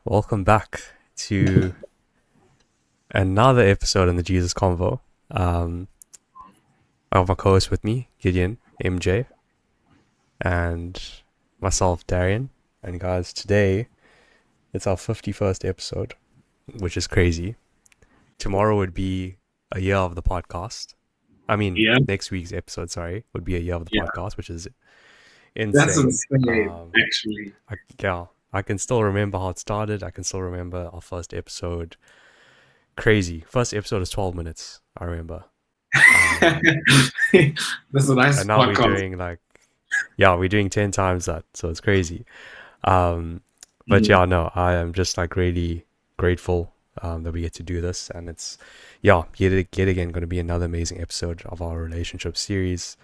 Welcome back to another episode in the Jesus Convo. Um, I have my co-host with me, Gideon, MJ, and myself, Darian. And guys, today it's our 51st episode, which is crazy. Tomorrow would be a year of the podcast. I mean, Yeah, next week's episode, sorry, would be a year of the yeah, podcast, which is that's insane. insane, actually. I can still remember how it started. I can still remember our first episode. Crazy. First episode is 12 minutes, I remember. Um, That's a and nice now we're podcast. doing we're doing 10 times that. So it's crazy. Um, but Mm. yeah, no, I am just like really grateful that we get to do this. And it's, yet again, going to be another amazing episode of our relationship series.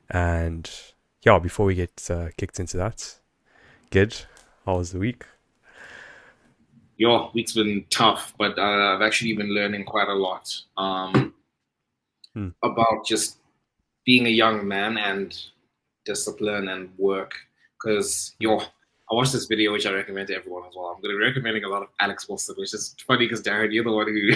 And yeah, before we get kicked into that, good. How was the week? Your week's been tough, but I've actually been learning quite a lot Hmm. about just being a young man and discipline and work. Because Hmm. I watched this video which I recommend to everyone as well. I'm going to be recommending a lot of Alex Wilson, which is funny because Darren, you're the one who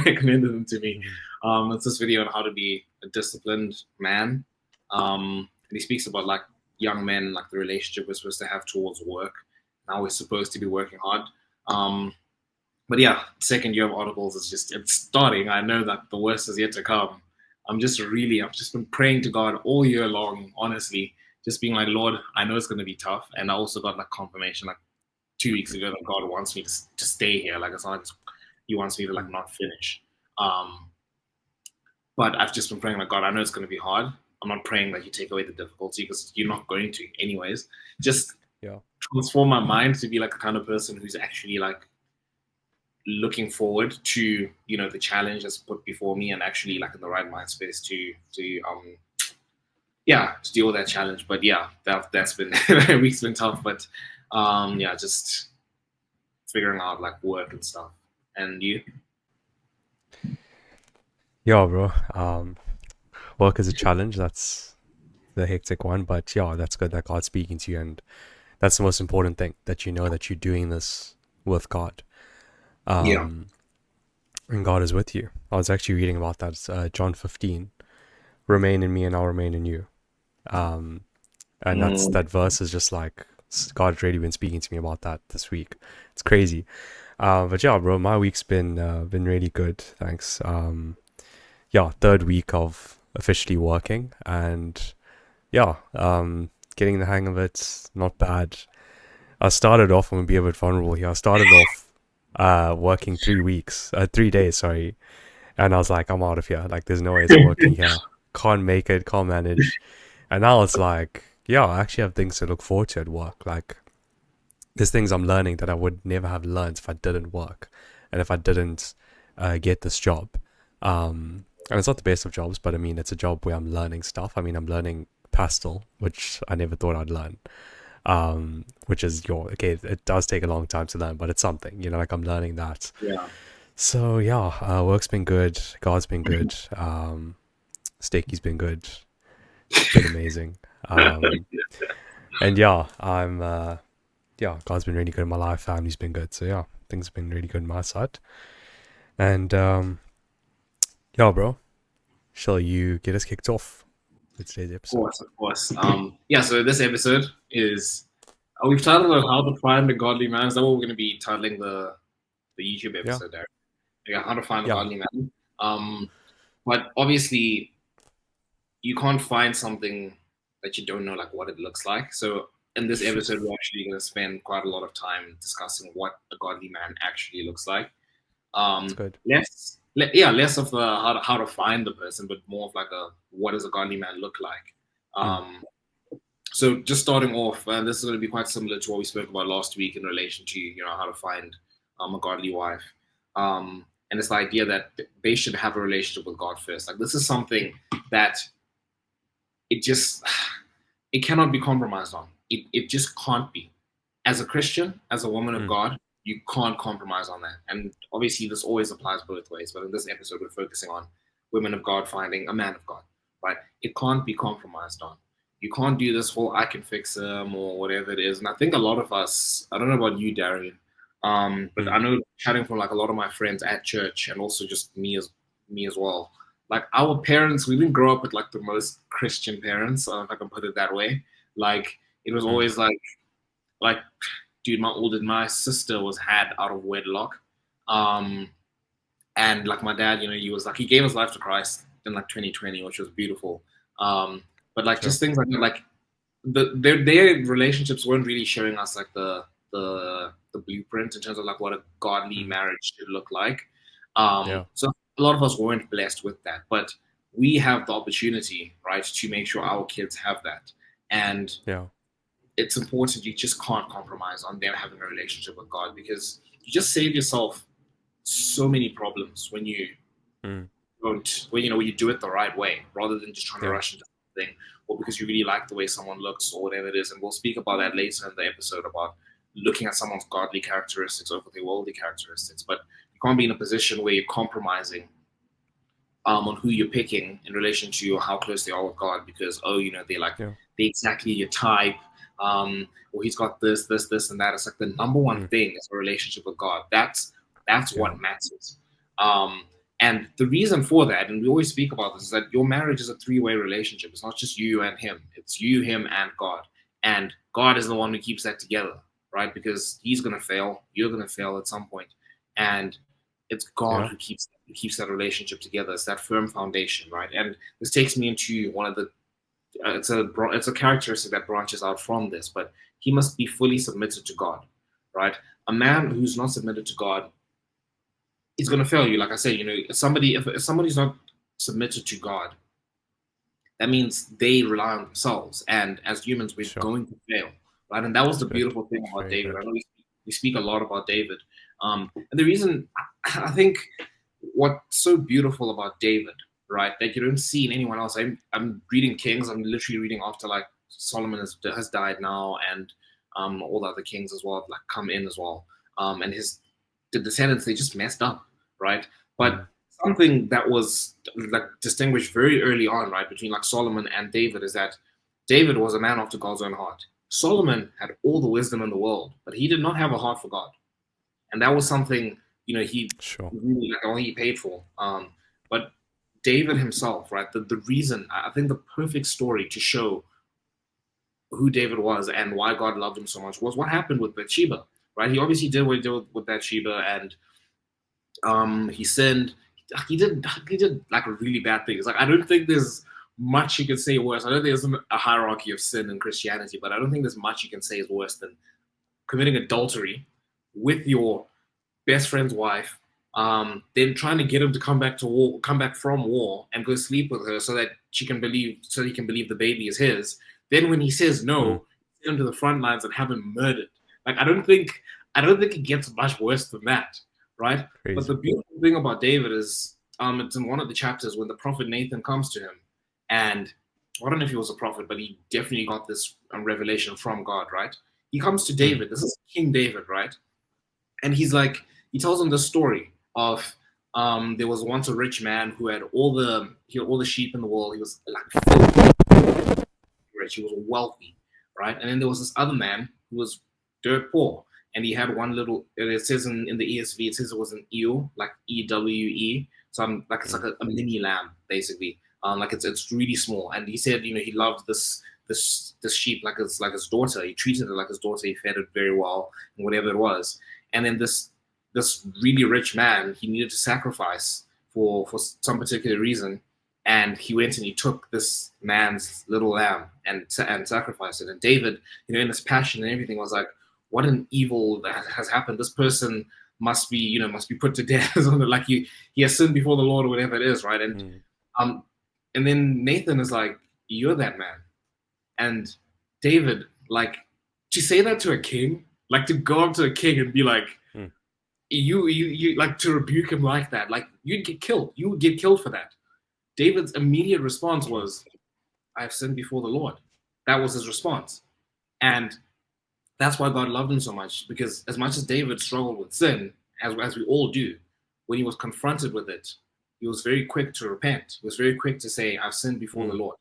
recommended them to me. Hmm. It's this video on how to be a disciplined man. And he speaks about like young men, like the relationship we're supposed to have towards work. Now we're supposed to be working hard. Um, but yeah, second year of articles is just it's starting. I know that the worst is yet to come. I've just been praying to God all year long, honestly, just being like, Lord, I know it's going to be tough. And I also got like confirmation like 2 weeks ago that God wants me to stay here. Like it's not like he wants me to Hmm. like not finish. Um, but I've just been praying like, God, I know it's going to be hard. I'm not praying that you take away the difficulty because you're not going to anyways. Just Yeah. transform my mind to be like the kind of person who's actually like looking forward to the challenge that's put before me and actually like in the right mind space to deal with that challenge. But yeah, that's been week's been tough, but yeah, just figuring out like work and stuff. And you? Yeah, bro. Work is a challenge. That's the hectic one. But yeah, that's good that God's speaking to you. And that's the most important thing, that you know that you're doing this with God. Yeah. Um, and God is with you. I was actually reading about that. It's, John 15, remain in me and I'll remain in you. Um, and Mm. that verse is just like, God's really been speaking to me about that this week. It's crazy. But yeah, bro, my week's been really good. Thanks. Yeah, third week of officially working, and yeah, getting the hang of it. Not bad. I started off, I'm gonna be a bit vulnerable here. I started off working 3 weeks, 3 days, sorry, and I was like, I'm out of here. Like, there's no ways I'm working here. Can't make it. Can't manage. And now it's like, yeah, I actually have things to look forward to at work. Like, there's things I'm learning that I would never have learned if I didn't work, and if I didn't get this job. And it's not the best of jobs, but I mean, it's a job where I'm learning stuff. I mean, I'm learning pastel, which I never thought I'd learn. Which is okay. It does take a long time to learn, but it's something, like I'm learning that. Yeah. So yeah, work's been good. God's been good. Stakey's been good. Been amazing. And yeah, God's been really good in my life. Family's been good. So yeah, things have been really good on my side. And yeah, bro, shall you get us kicked off with today's Of episode? course, of course. Yeah, so this episode is we've titled it How to Find a Godly Man. Is that what we're gonna be titling the YouTube Yeah, episode there? Yeah, how to find a yeah, godly man. But obviously you can't find something that you don't know like what it looks like. So in this episode, we're actually going to spend quite a lot of time discussing what a godly man actually looks like. it's good. Less of the how to find the person, but more of like a what does a godly man look like. Hmm. Um, so just starting off, this is going to be quite similar to what we spoke about last week in relation to how to find a godly wife. And it's the idea that they should have a relationship with God first. Like this is something that it just it cannot be compromised on. It just can't be. As a Christian, as a woman of Hmm. God, you can't compromise on that. And obviously, this always applies both ways. But in this episode, we're focusing on women of God finding a man of God, right? It can't be compromised on. You can't do this whole I can fix him or whatever it is. And I think a lot of us, I don't know about you, Darian, But I know chatting from like a lot of my friends at church and also just me as well. Like our parents, we didn't grow up with like the most Christian parents, if I can put it that way. Like it was Mm. always like dude, my sister was had out of wedlock. Um, and like my dad, he gave his life to Christ in like 2020, which was beautiful. But like Sure. just things like that, like their relationships weren't really showing us like the blueprint in terms of like what a godly Mm. marriage should look like. Yeah. So a lot of us weren't blessed with that, but we have the opportunity, right, to make sure our kids have that. And Yeah. it's important. You just can't compromise on them having a relationship with God, because you just save yourself so many problems when you Mm. don't when you do it the right way, rather than just trying to Yeah. rush into something, or because you really like the way someone looks or whatever it is. And we'll speak about that later in the episode, about looking at someone's godly characteristics over their worldly characteristics. But you can't be in a position where you're compromising on who you're picking in relation to how close they are with God, because Yeah. they're exactly your type, or he's got this, and that. It's like the number one Mm. thing is a relationship with God. That's Yeah. what matters. Um, and the reason for that, and we always speak about this, is that your marriage is a three-way relationship. It's not just you and him. It's you, him, and God. And God is the one who keeps that together, right? Because he's gonna fail, you're gonna fail at some point, and it's God Yeah. who keeps that relationship together. It's that firm foundation, right? And this takes me into one of the it's a characteristic that branches out from this, but he must be fully submitted to God, right? A man who's not submitted to God is going to fail you. Like I said, if somebody's not submitted to God, that means they rely on themselves, and as humans, we're Sure. going to fail, right? And that was It's the good. beautiful thing It's about very David. I good. know we speak a lot about David, and the reason I think what's so beautiful about David, right, that you don't see in anyone else. I'm reading Kings. I'm literally reading after like Solomon has died now, and all the other kings as well have like come in as well, and the descendants, they just messed up, right? But Mm. something that was like distinguished very early on, right, between like Solomon and David, is that David was a man after God's own heart. Solomon had all the wisdom in the world, but he did not have a heart for God, and that was something he Sure. really like all he paid for. But David himself, right? The reason, I think the perfect story to show who David was and why God loved him so much was what happened with Bathsheba, right? He obviously did what he did with Bathsheba, and he sinned. He did like really bad things. Like I don't think there's much you can say worse. I don't think there's a hierarchy of sin in Christianity, but I don't think there's much you can say is worse than committing adultery with your best friend's wife, then trying to get him to come back from war, and go sleep with her so he can believe the baby is his. Then when he says Mm. no, send him to the front lines and have him murdered. Like I don't think it gets much worse than that, right? But the Crazy. beautiful thing about David is, it's in one of the chapters when the prophet Nathan comes to him, and I don't know if he was a prophet, but he definitely got this revelation from God, right? He comes to Mm. David. This is King David, right? And he tells him the story of, there was once a rich man who had all the sheep in the world. He was like filthy rich. He was wealthy, right? And then there was this other man who was dirt poor, and he had one little. It says in the ESV, it says it was an ewe, like EWE. So I'm like it's like Mm. a mini lamb basically. Like it's really small. And he said, he loved this sheep like his daughter. He treated it like his daughter. He fed it very well, and whatever it was. And then this really rich man, he needed to sacrifice for some particular reason, and he went and he took this man's little lamb and sacrificed it. And David, in his passion and everything, was like, "What an evil that has happened! This person must be put to death." Or something like he has sinned before the Lord, or whatever it is, right? Mm. Um, and then Nathan is like, "You're that man." And David, like, to say that to a king, like to go up to a king and be like, Mm. you like to rebuke him like that, like you'd get killed. You would get killed for that. David's immediate response Sure. was, I have sinned before the Lord. That was his response. And that's why God loved him so much, because as much as David struggled with sin, as we all do, when he was confronted with it, he was very quick to repent. He was very quick to say, I've sinned before the Mm. Lord.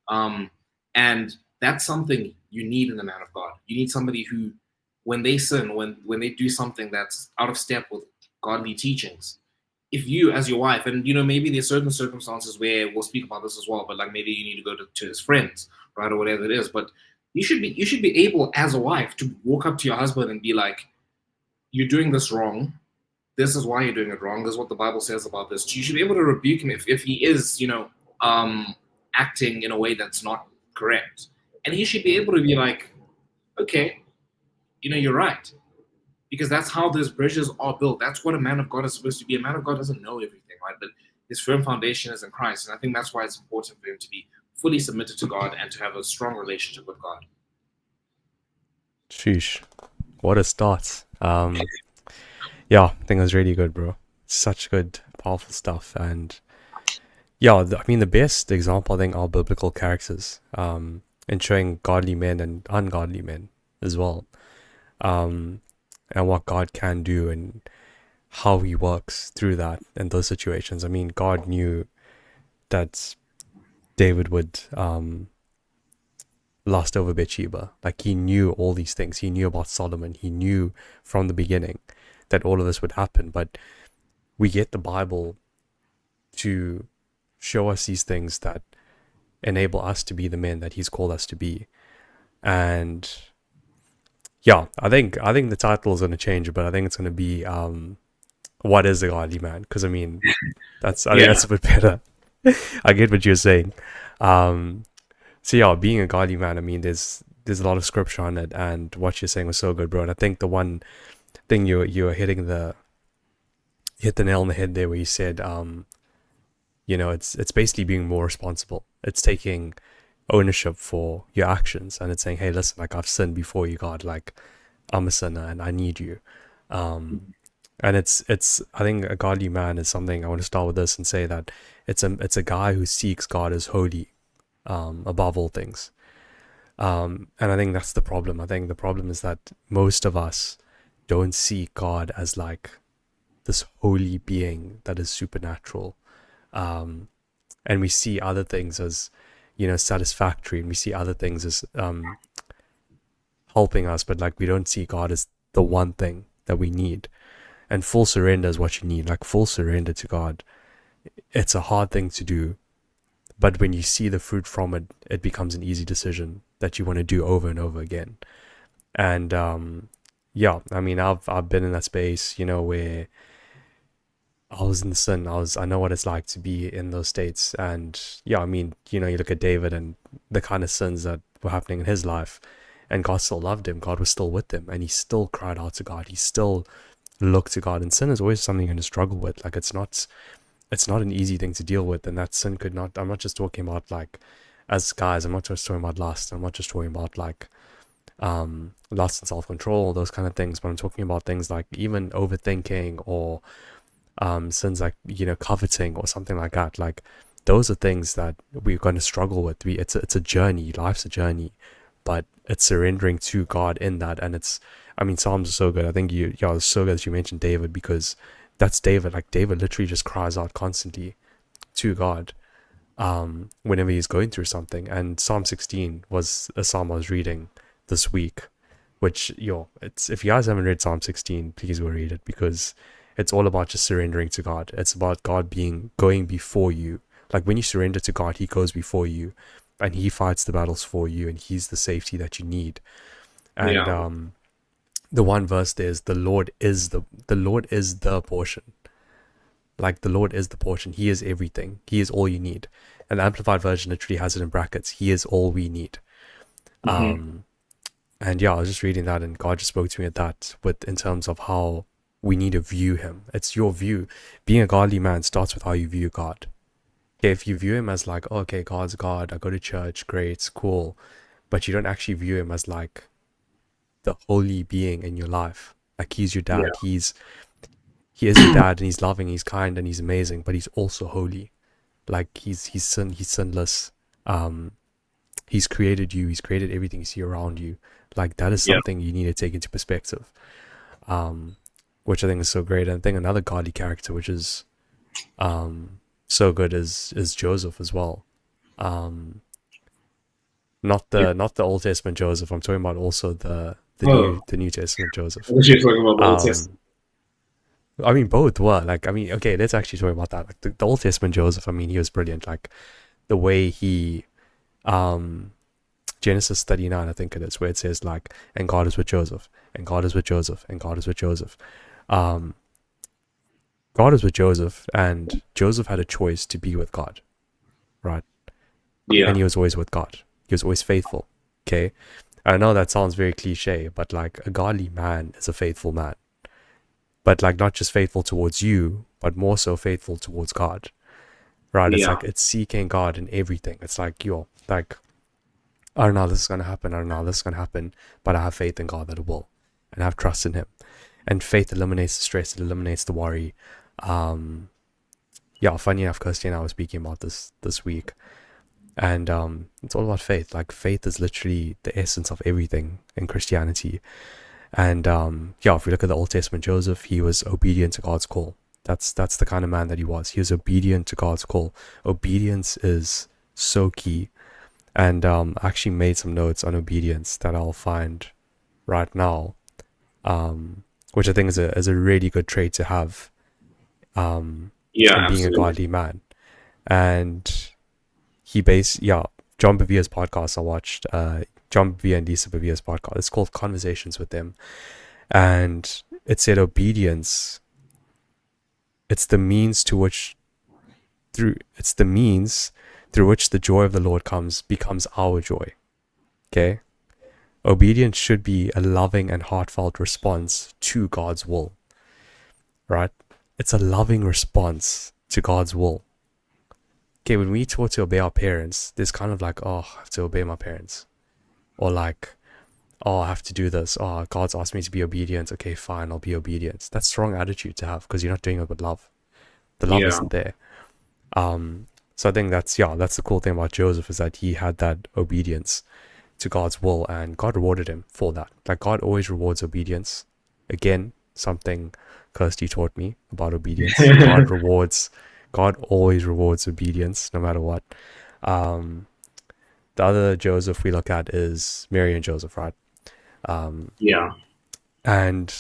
Um, and that's something you need in the man of God. You need somebody who when they sin, when they do something that's out of step with godly teachings, if you as your wife, and maybe there's certain circumstances where we'll speak about this as well, but like maybe you need to go to his friends, right, or whatever it is, but you should be able as a wife to walk up to your husband and be like, you're doing this wrong. This is why you're doing it wrong. This is what the Bible says about this. You should be able to rebuke him if he is, acting in a way that's not correct. And he should be able to be like, okay, you're right. Because that's how those bridges are built. That's what a man of God is supposed to be. A man of God doesn't know everything, right? But his firm foundation is in Christ. And I think that's why it's important for him to be fully submitted to God and to have a strong relationship with God. Sheesh. What a start. Yeah, I think it was really good, bro. Such good, powerful stuff. And yeah, I mean, the best example, I think, are biblical characters, in showing godly men and ungodly men as well, and what God can do and how he works through that in those situations. I mean, God knew that David would lust over Bathsheba. Like, he knew all these things. He knew about Solomon. He knew from the beginning that all of this would happen. But we get the Bible to show us these things that enable us to be the men that he's called us to be. And yeah, I think the title is going to change, but I think it's going to be what is a godly man? Because I mean, I think that's a bit better. I get what you're saying. So yeah, being a godly man, I mean, there's a lot of scripture on it, and what you're saying was so good, bro. And I think the one thing you're hit the nail on the head there, where you said, it's basically being more responsible. It's taking ownership for your actions, and it's saying, hey, listen, like, I've sinned before you, God. Like, I'm a sinner and I need you. And it's I think a godly man is something. I want to start with this and say that it's a guy who seeks God as holy, above all things. And I think that's the problem. I think the problem is that most of us don't see God as like this holy being that is supernatural. And we see other things as, satisfactory, and we see other things as helping us, but like, we don't see God as the one thing that we need. And full surrender is what you need. Like, full surrender to God. It's a hard thing to do, but when you see the fruit from it, it becomes an easy decision that you want to do over and over again. And yeah, I mean, I've been in that space, where I was in the sin. I know what it's like to be in those states. And yeah, I mean, you look at David and the kind of sins that were happening in his life, and God still loved him. God was still with him, and he still cried out to God. He still looked to God. And sin is always something you're going to struggle with. Like, it's not an easy thing to deal with. And that sin could not, I'm not just talking about, like, as guys, I'm not just talking about lust. I'm not just talking about, like, lust and self-control, those kind of things. But I'm talking about things like even overthinking, or sins like, coveting or something like that. Like, those are things that we're going to struggle with. It's a journey. Life's a journey, but it's surrendering to God in that. And I mean, Psalms are so good. I think it's so good that you mentioned David, because that's David. Like, David literally just cries out constantly to God whenever he's going through something. And Psalm 16 was a psalm I was reading this week, which, if you guys haven't read Psalm 16, please go read it, because it's all about just surrendering to God. It's about God going before you. Like, when you surrender to God, he goes before you, and he fights the battles for you, and he's the safety that you need. And the one verse there is, the Lord is the portion. Like, the Lord is the portion. He is everything. He is all you need. And the Amplified Version literally has it in brackets. He is all we need. And yeah, I was just reading that, and God just spoke to me at that, in terms of how we need to view him. It's your view. Being a godly man starts with how you view God. Okay, if you view him as like, oh, okay, God's God, I go to church, great, it's cool, but you don't actually view him as like the holy being in your life. Like, he's your dad. Yeah. He is your dad, and he's loving, he's kind, and he's amazing, but he's also holy. Like, he's sinless. He's created you. He's created everything you see around you. Like, that is something you need to take into perspective. Which I think is so great. And I think another godly character, which is so good, is Joseph as well. Not the Old Testament Joseph. I'm talking about also the Oh, the New Testament Joseph. I thought you were talking about the Old Testament. Um, I mean, both were like. I mean, okay, let's actually talk about that. Like the Old Testament Joseph. I mean, he was brilliant. Like the way he, um, Genesis 39, I think it is, where it says like, and God is with Joseph, and God is with Joseph, and God is with Joseph. Um, God is with Joseph, and Joseph had a choice to be with God, right? And Yeah, he was always with God. He was always faithful. Okay, I know that sounds very cliche, but like a godly man is a faithful man, but like not just faithful towards you, but more so faithful towards God, right? It's yeah, like it's seeking God in everything. It's like yo, like I don't know how this is gonna happen. I don't know how this is gonna happen, but I have faith in God that it will, and I have trust in Him. And faith eliminates the stress. It eliminates the worry. Um, yeah, funny enough, Kirsty and I were speaking about this week, and it's all about faith. Like faith is literally the essence of everything in Christianity. And yeah, if we look at the Old Testament Joseph, he was obedient to God's call. That's the kind of man that he was. He was obedient to God's call. Obedience is so key. And I actually made some notes on obedience that I'll find right now, which I think is a really good trait to have yeah, in being a absolutely. godly man. And yeah, John Bevere's podcast I watched, John Bevere and Lisa Bevere's podcast. It's called Conversations with Them, and it said obedience. It's the means to which it's the means through which the joy of the Lord becomes our joy. Okay, obedience should be a loving and heartfelt response to God's will. Right, it's a loving response to God's will. Okay, when we taught to obey our parents, there's kind of like, oh, I have to obey my parents, or like, oh, I have to do this. Oh, God's asked me to be obedient. Okay, fine, I'll be obedient. That's a strong attitude to have because you're not doing it with love. The love Yeah, isn't there. So I think that's the cool thing about Joseph is that he had that obedience to God's will, and God rewarded him for that. Like God always rewards obedience. Again, something Kirsty taught me about obedience. God always rewards obedience, no matter what. Um, the other Joseph we look at is Mary and Joseph, right? yeah, And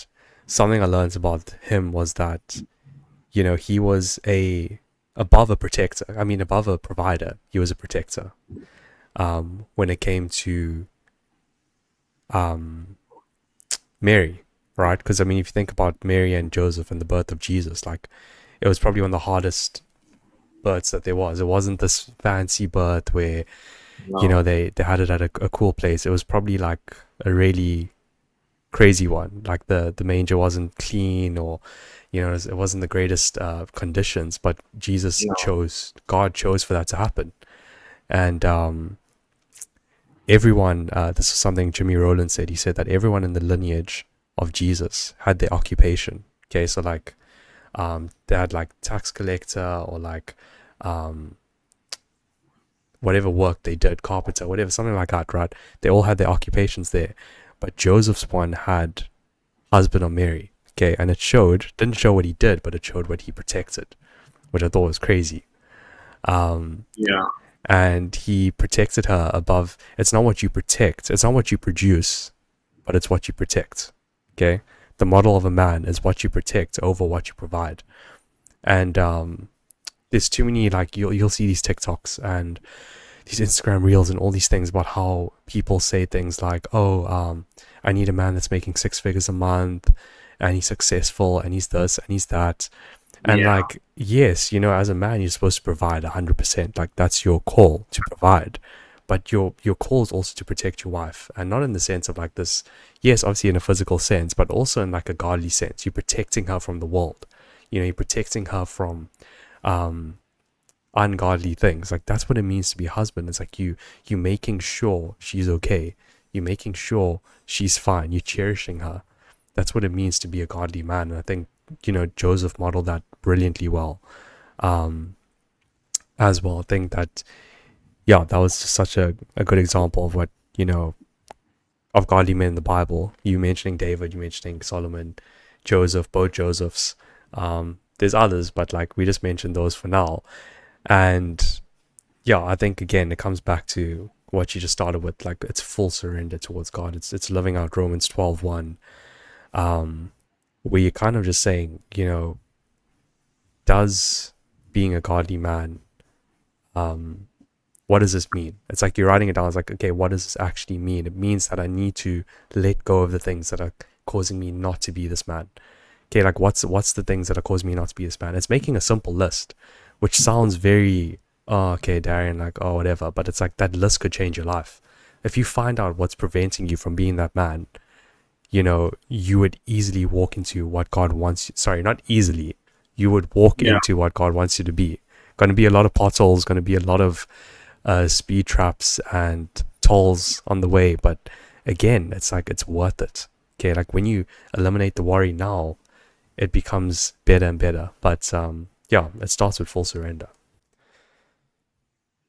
something I learned about him was that, he was above a protector. I mean, above a provider, he was a protector. When it came to um, Mary, right? Because I mean, if you think about Mary and Joseph and the birth of Jesus, like it was probably one of the hardest births that there was. It wasn't this fancy birth where no, they had it at a cool place. It was probably like a really crazy one. Like the manger wasn't clean, or it wasn't the greatest conditions, but no, God chose for that to happen. And everyone, this is something Jimmy Rowland said. He said that everyone in the lineage of Jesus had their occupation. Okay, so like they had like tax collector, or like um, whatever work they did, carpenter, whatever, something like that, right? They all had their occupations there. But Joseph's one had husband of Mary. Okay, and didn't show what he did, but it showed what he protected, which I thought was crazy. Um, yeah, and he protected her above. It's not what you protect, it's not what you produce, but it's what you protect. Okay, the model of a man is what you protect over what you provide. And there's too many, like you'll see these TikToks and these Instagram reels and all these things about how people say things like, oh, I need a man that's making 6 figures a month, and he's successful, and he's this and he's that. And yeah, like, yes, as a man, you're supposed to provide 100%. Like that's your call to provide. But your call is also to protect your wife, and not in the sense of like this, yes, obviously in a physical sense, but also in like a godly sense. You're protecting her from the world. You're protecting her from um ungodly things. Like that's what it means to be a husband. It's like you making sure she's okay. You making sure she's fine. You cherishing her. That's what it means to be a godly man. And I think Joseph modeled that brilliantly well, um, as well. I think that that was just such a good example of what of godly men in the Bible. You mentioning David, you mentioning Solomon, Joseph, both Josephs. There's others, but like we just mentioned those for now. And yeah, I think again it comes back to what you just started with, like it's full surrender towards God. It's living out Romans 12:1, where you're kind of just saying, does being a godly man, what does this mean? It's like you're writing it down. It's like, okay, what does this actually mean? It means that I need to let go of the things that are causing me not to be this man. Okay, like what's the things that are causing me not to be this man? It's making a simple list, which sounds very, oh, okay, Darian, like, oh, whatever. But it's like that list could change your life. If you find out what's preventing you from being that man, you would easily walk into what God wants you. Sorry, not easily. You would walk Yeah. into what God wants you to be. Going to be a lot of potholes, going to be a lot of speed traps and tolls on the way. But again, it's like it's worth it. Okay, like when you eliminate the worry now, it becomes better and better. But yeah, it starts with full surrender.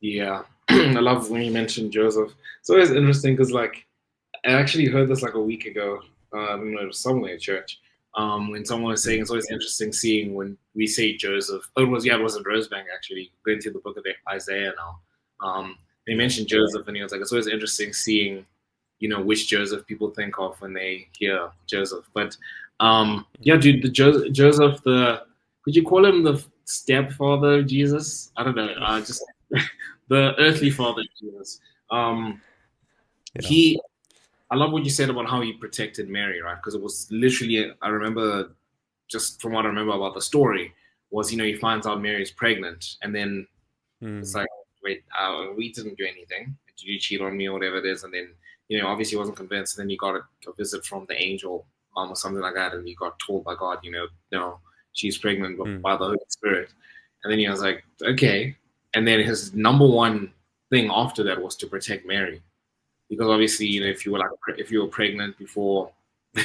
Yeah. I love when you mentioned Joseph. It's always interesting because, like, I actually heard this like a week ago. I don't know, it was somewhere at church. When someone was saying Mm. it's always interesting seeing when we say Joseph. Oh, it was in Rosebank actually. Going through the book of Isaiah now. They Yeah. mentioned Joseph, and he was like, it's always interesting seeing, which Joseph people think of when they hear Joseph. But yeah, dude, the Joseph, could you call him the stepfather of Jesus? I don't know. Just the earthly father of Jesus. Um, Yeah. he I love what you said about how he protected Mary, right? Because it was literally, I remember, just from what I remember about the story, was, he finds out Mary's pregnant, and then it's Mm. like, wait, we didn't do anything. Did you cheat on me or whatever it is? And then, obviously he wasn't convinced. And then he got a visit from the angel, or something like that, and he got told by God, no, she's pregnant Mm. by the Holy Spirit. And then he was like, okay. And then his number one thing after that was to protect Mary, because obviously, if you were pregnant before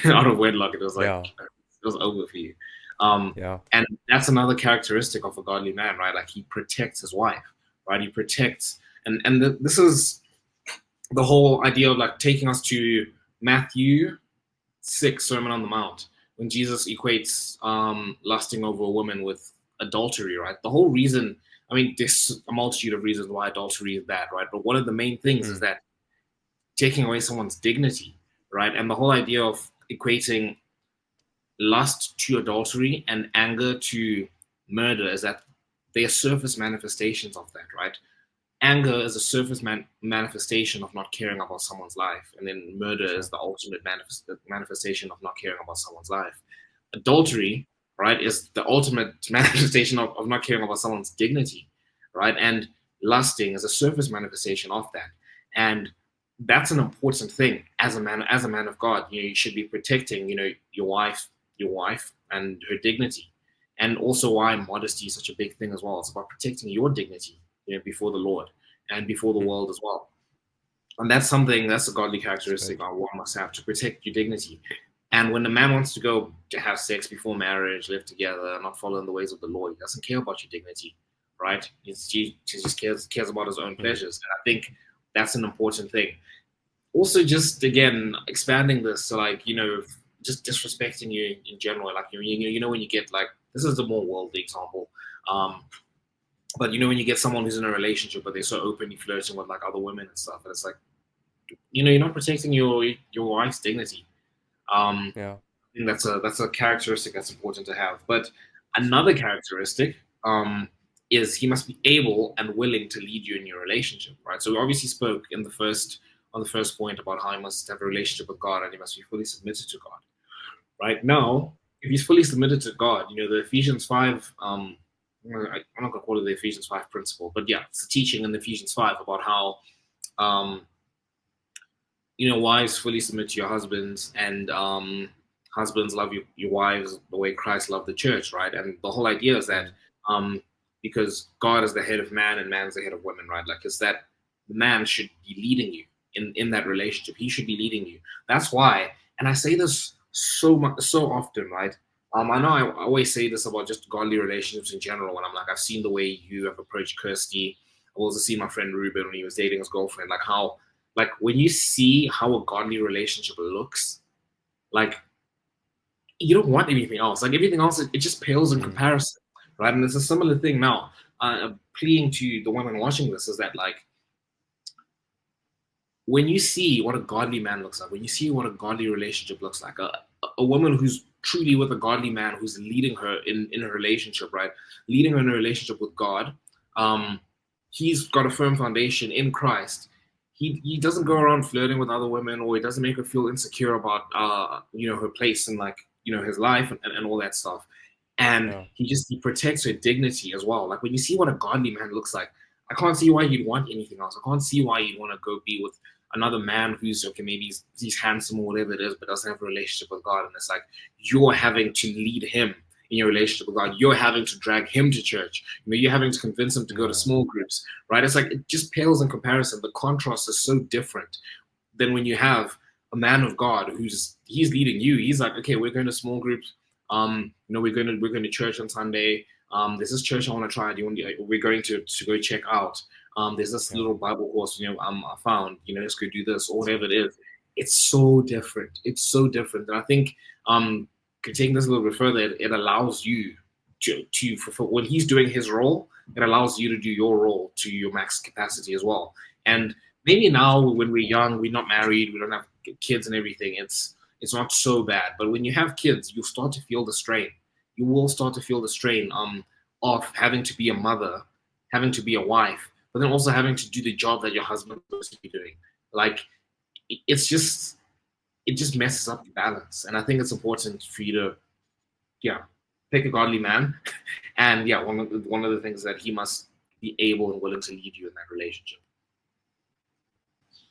out of wedlock, it was like Yeah. it was over for you. Um, Yeah. and that's another characteristic of a godly man, right? Like he protects his wife, right? He protects, and this is the whole idea of like taking us to Matthew 6, Sermon on the Mount, when Jesus equates lusting over a woman with adultery, right? The whole reason, I mean, there's a multitude of reasons why adultery is bad, right? But one of the main things is Mm. that taking away someone's dignity, right? And the whole idea of equating lust to adultery and anger to murder is that they are surface manifestations of that, right? Anger is a surface manifestation of not caring about someone's life, and then murder is Sure. the ultimate manifestation of not caring about someone's life. Adultery, right, is the ultimate manifestation of not caring about someone's dignity, right? And lusting is a surface manifestation of that. And that's an important thing as a man of God. You should be protecting, your wife and her dignity. And also why modesty is such a big thing as well. It's about protecting your dignity, before the Lord and before the Mm. world as well. And that's a godly That's characteristic good. our one must have, to protect your dignity. And when a man wants to go to have sex before marriage, live together, not follow in the ways of the Lord, he doesn't care about your dignity, right? He just cares about his own Mm. pleasures. And I think that's an important thing. Also, just again expanding this, so like, just disrespecting you in general, like when you get like, this is a more worldly example, but when you get someone who's in a relationship but they're so openly flirting with like other women and stuff, and it's like, you're not protecting your wife's dignity. Yeah. I think that's a characteristic that's important to have. But another characteristic is he must be able and willing to lead you in your relationship, right? So we obviously spoke on the first point about how he must have a relationship with God and he must be fully submitted to God. Right now, if he's fully submitted to God, the Ephesians 5, I'm not going to call it the Ephesians 5 principle, but yeah, it's a teaching in the Ephesians 5 about how, um, wives fully submit to your husbands, and husbands love your wives the way Christ loved the church, right? And the whole idea is that Mm. um, because God is the head of man and man's the head of women, right? Like, it's that the man should be leading you in that relationship. He should be leading you. That's why, and I say this so much, so often, right? I know I always say this about just godly relationships in general. When I'm like, I've seen the way you have approached Kirsty. I've also seen my friend Ruben when he was dating his girlfriend. Like how, like when you see how a godly relationship looks, like you don't want anything else. Like everything else, it just pales in Mm. comparison, right? And it's a similar thing now. Pleading to the women watching this is that, like, when you see what a godly man looks like, when you see what a godly relationship looks like, a woman who's truly with a godly man who's leading her in a relationship, right? Leading her in a relationship with God. Um, he's got a firm foundation in Christ. He doesn't go around flirting with other women, or he doesn't make her feel insecure about her place in, like, his life, and all that stuff. And Yeah. he protects her dignity as well. Like, when you see what a godly man looks like, I can't see why you'd want anything else. I can't see why you'd want to go be with another man who's okay, maybe he's handsome or whatever it is, but doesn't have a relationship with God. And it's like you're having to lead him in your relationship with God. You're having to drag him to church. You're having to convince him to go to Yeah. small groups, right? It's like it just pales in comparison. The contrast is so different than when you have a man of God he's leading you. He's like, okay, we're going to small groups. We're going to church on Sunday. There's this church I want to try. We're going to go check out. There's this Yeah. little Bible course, I found, let's go do this or whatever it is. It's so different. It's so different. And I think taking this a little bit further, it allows you to fulfill when he's doing his role, it allows you to do your role to your max capacity as well. And maybe now when we're young, we're not married, we don't have kids and everything, it's not so bad. But when you have kids, you start to feel the strain. You will start to feel the strain of having to be a mother, having to be a wife, but then also having to do the job that your husband is supposed to be doing. Like it's just it just messes up the balance. And I think it's important for you to pick a godly man. And one of the things that he must be able and willing to lead you in that relationship.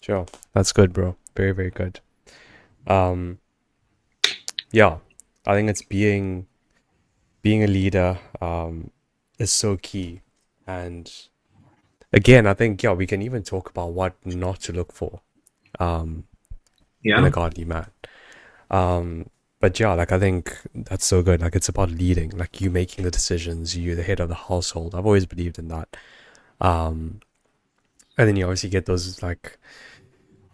Sure. That's good, bro. Very, very good. Um, yeah, I think it's being a leader is so key. And again, I think we can even talk about what not to look for um in a Yeah. godly man. But like I think that's so good. Like it's about leading, like you making the decisions, you're the head of the household. I've always believed in that. Um, and then you obviously get those like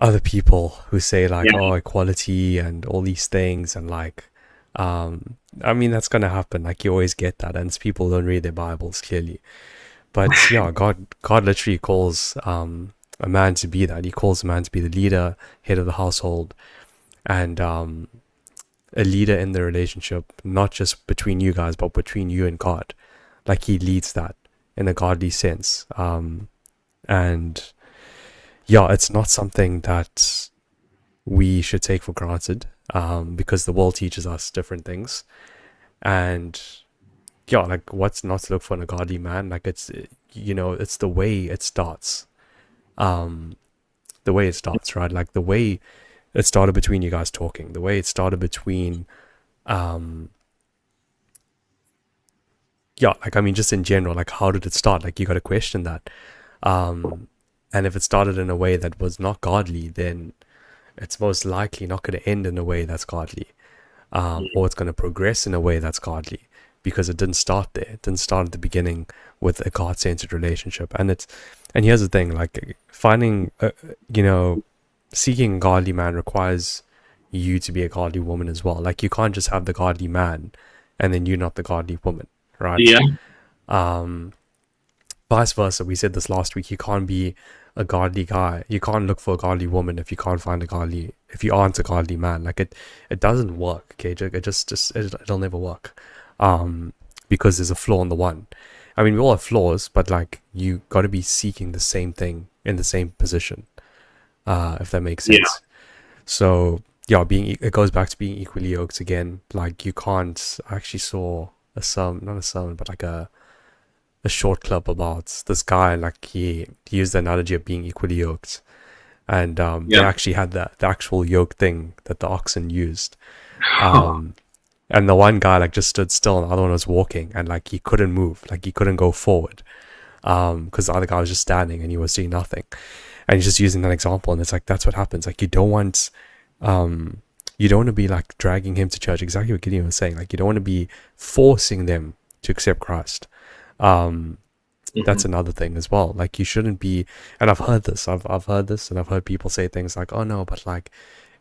other people who say like, Yeah. oh, equality and all these things, and like, I mean that's gonna happen. Like you always get that, and people don't read their Bibles clearly. But God literally calls a man to be that. He calls a man to be the leader, head of the household, and a leader in the relationship, not just between you guys, but between you and God. Like he leads that in a godly sense. And it's not something that we should take for granted, because the world teaches us different things. And like what's not to look for in a godly man, like it's the way it starts. The way it starts, right? Like the way it started between you guys talking, the way it started between like I mean just in general, like how did it start? Like you got to question that. And if it started in a way that was not godly, then it's most likely not going to end in a way that's godly, or it's going to progress in a way that's godly, because it didn't start there. It didn't start at the beginning with a God-centered relationship. And here's the thing, like finding, seeking a godly man requires you to be a godly woman as well. Like you can't just have the godly man and then you're not the godly woman, right? Yeah. Vice versa. We said this last week. You can't be a godly guy. You can't look for a godly woman if you can't find if you aren't a godly man. Like it doesn't work. Okay, it'll never work. Because there's a flaw in the one. I mean, we all have flaws, but like you got to be seeking the same thing in the same position. If that makes sense. Yeah. So it goes back to being equally yoked again. Like you can't. I actually saw not a sermon, but like a short clip about this guy. Like he used the analogy of being equally yoked, and they actually had the actual yoke thing that the oxen used. And the one guy like just stood still, and the other one was walking, and like he couldn't move, like he couldn't go forward, because the other guy was just standing and he was doing nothing. And he's just using that example, and it's like that's what happens. Like you don't want to be like dragging him to church. Exactly what Gideon was saying. Like you don't want to be forcing them to accept Christ. That's another thing as well. Like you shouldn't be. And I've heard this. I've heard this, and I've heard people say things like, "Oh no, but like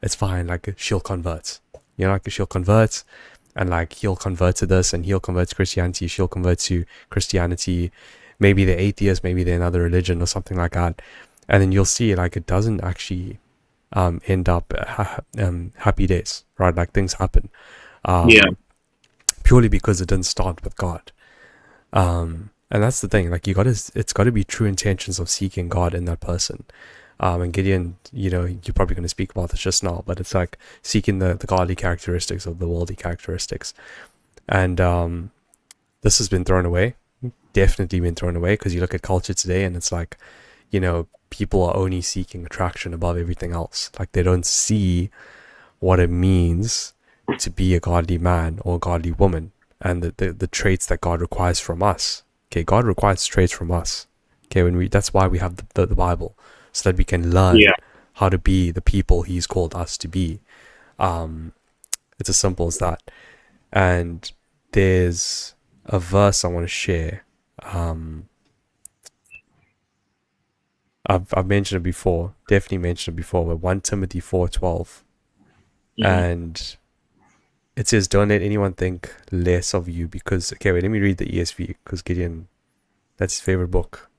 it's fine. Like she'll convert. Like she'll convert." And like he'll convert to this, and he'll convert to Christianity. She'll convert to Christianity. Maybe they're atheists. Maybe they're another religion or something like that. and then you'll see like it doesn't actually end up happy days, right? Like things happen Yeah. purely because it didn't start with God. And that's the thing, like it's got to be true intentions of seeking God in that person. And Gideon, you're probably going to speak about this just now, but it's like seeking the godly characteristics of the worldly characteristics. And this has been thrown away, definitely been thrown away, because you look at culture today and it's like, people are only seeking attraction above everything else. Like they don't see what it means to be a godly man or a godly woman, and the traits that God requires from us. Okay, God requires traits from us. Okay, that's why we have the Bible, so that we can learn Yeah. how to be the people He's called us to be. It's as simple as that. And there's a verse I want to share. I've mentioned it before, definitely mentioned it before, but 1 Timothy 4:12, Mhm. and it says, "Don't let anyone think less of you because." Okay, wait, let me read the ESV because Gideon, that's his favorite book.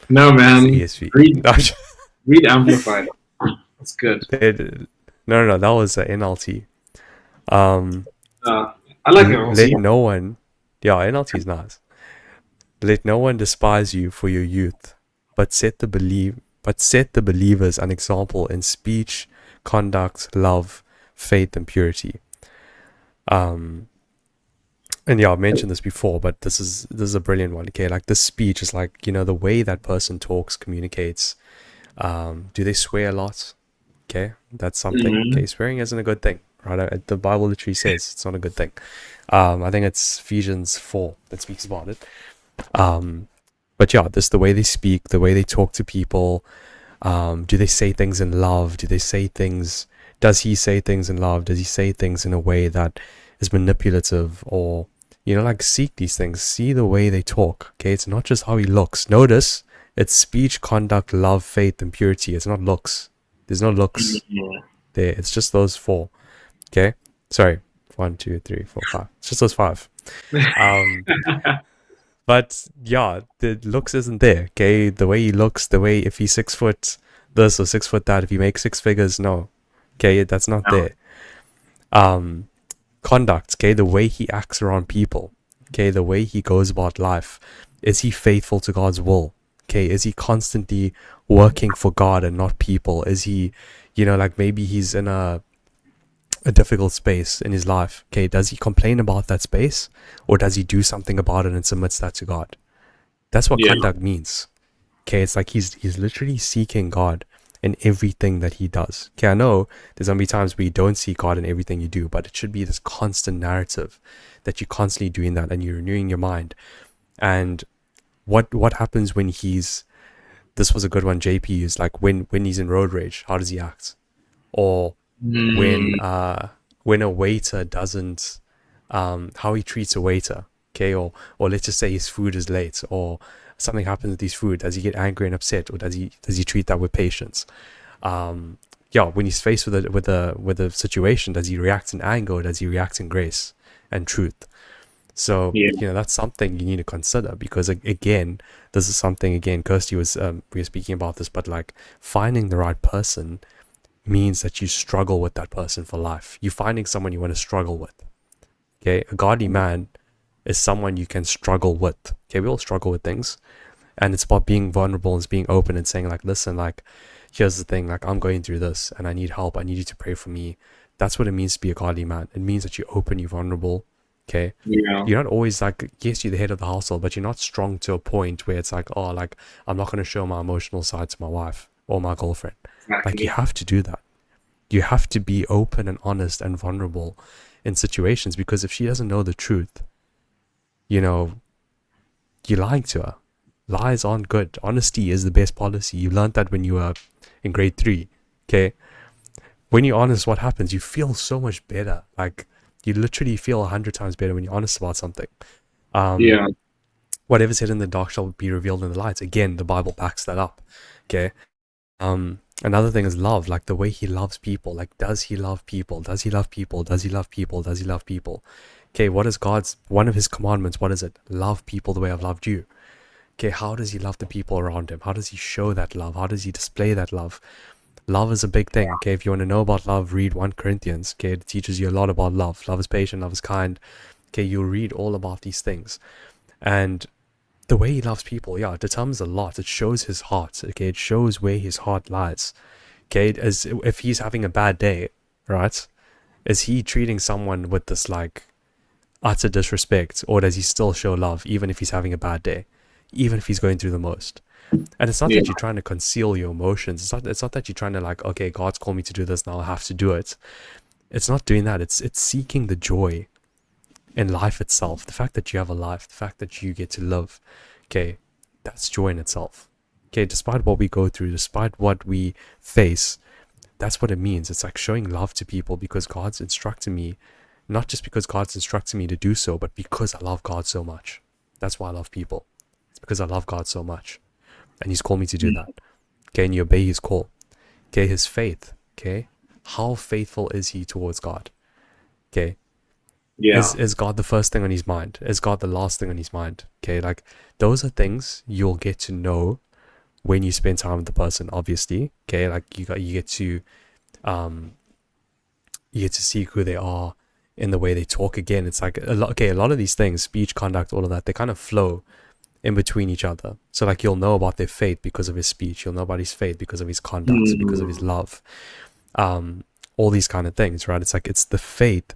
No, It's the man. ESV. Read read Amplified. That's good. No, that was NLT. Um, I like it also. let no one, yeah, NLT is nice. Let no one despise you for your youth, but set the believers an example in speech, conduct, love, faith, and purity. And yeah, I've mentioned this before, but this is a brilliant one. Okay, like this speech is like the way that person talks, communicates. Do they swear a lot? Okay, that's something. Mhm. Okay, swearing isn't a good thing, right? The Bible literally says it's not a good thing. I think it's Ephesians 4 that speaks about it. But yeah, this the way they speak, the way they talk to people. Do they say things in love? Do they say things? Does he say things in love? Does he say things in a way that is manipulative, or like seek these things? See the way they talk. Okay, it's not just how he looks. Notice it's speech, conduct, love, faith, and purity. It's not looks. There's no looks Mhm. there. It's just those four. Okay, sorry, 1, 2, 3, 4, 5. It's just those five. Um, but yeah, the looks isn't there. Okay, the way he looks, the way if he's 6 foot this or 6 foot that, if he makes six figures, no. Okay, that's not No. there. Conduct, okay, the way he acts around people, okay, the way he goes about life. Is he faithful to God's will? Okay, is he constantly working for God and not people? Is he, like maybe he's in a difficult space in his life. Okay, does he complain about that space, or does he do something about it and submits that to God? That's what Yeah. conduct means. Okay, it's like he's literally seeking God in everything that he does. Okay, I know there's gonna be times where you don't see God in everything you do, but it should be this constant narrative that you're constantly doing that and you're renewing your mind. And what happens when he's this was a good one JP used, like when he's in road rage, how does he act? Or when Mm. when a waiter doesn't how he treats a waiter, okay, or let's just say his food is late or something happens with his food. Does he get angry and upset, or does he treat that with patience? Yeah, when he's faced with a situation, does he react in anger, or does he react in grace and truth? So Yeah. that's something you need to consider, because again, this is something, again, Kirsty was we were speaking about this, but like finding the right person means that you struggle with that person for life. You're finding someone you want to struggle with. Okay, a godly man is someone you can struggle with. Okay, we all struggle with things, and it's about being vulnerable and being open and saying like, listen, like, here's the thing, like, I'm going through this and I need help. I need you to pray for me. That's what it means to be a godly man. It means that you're open, you're vulnerable. Okay, Yeah. you're not always like, yes, you're the head of the household, but you're not strong to a point where it's like, oh, like, I'm not going to show my emotional side to my wife or my girlfriend. Like, you Exactly. have to do that. You have to be open and honest and vulnerable in situations, because if she doesn't know the truth, you know, you're lying to her. Lies aren't good. Honesty is the best policy. You learned that when you were in grade 3. Okay. When you're honest, what happens? You feel so much better. Like, you literally feel 100 times better when you're honest about something. Yeah. Whatever's hidden in the dark shall be revealed in the light. Again, the Bible backs that up. Okay. Another thing is love, like the way he loves people. Like, does he love people? Does he love people? Does he love people? Does he love people? Okay, what is God's one of his commandments? What is it? Love people the way I've loved you. Okay, how does he love the people around him? How does he show that love? How does he display that love? Love is a big thing. Okay, if you want to know about love, read 1 Corinthians. Okay, it teaches you a lot about love. Love is patient, love is kind. Okay, you'll read all about these things. And the way he loves people, yeah, it determines a lot. It shows his heart. Okay, it shows where his heart lies. Okay, as if he's having a bad day, right? Is he treating someone with this like utter disrespect, or does he still show love even if he's having a bad day, even if he's going through the most? And it's not Yeah. that you're trying to conceal your emotions. It's not that you're trying to like, okay, God's called me to do this, now I have to do it. It's not doing that. It's seeking the joy in life itself. The fact that you have a life, the fact that you get to live. Okay, that's joy in itself. Okay, despite what we go through, despite what we face, that's what it means. It's like showing love to people because God's instructing me, not just because God's instructing me to do so, but because I love God so much. That's why I love people. It's because I love God so much. And he's called me to do that. Okay, and you obey his call. Okay, his faith. Okay, how faithful is he towards God? Okay, Yeah. is God the first thing on his mind? Is God the last thing on his mind? Okay, like those are things you'll get to know when you spend time with the person, obviously. Okay, like you get to see who they are in the way they talk. Again, it's like a lot of these things, speech, conduct, all of that, they kind of flow in between each other. So like you'll know about their faith because of his speech, you'll know about his faith because of his conduct, because of his love, all these kind of things, right? It's like it's the faith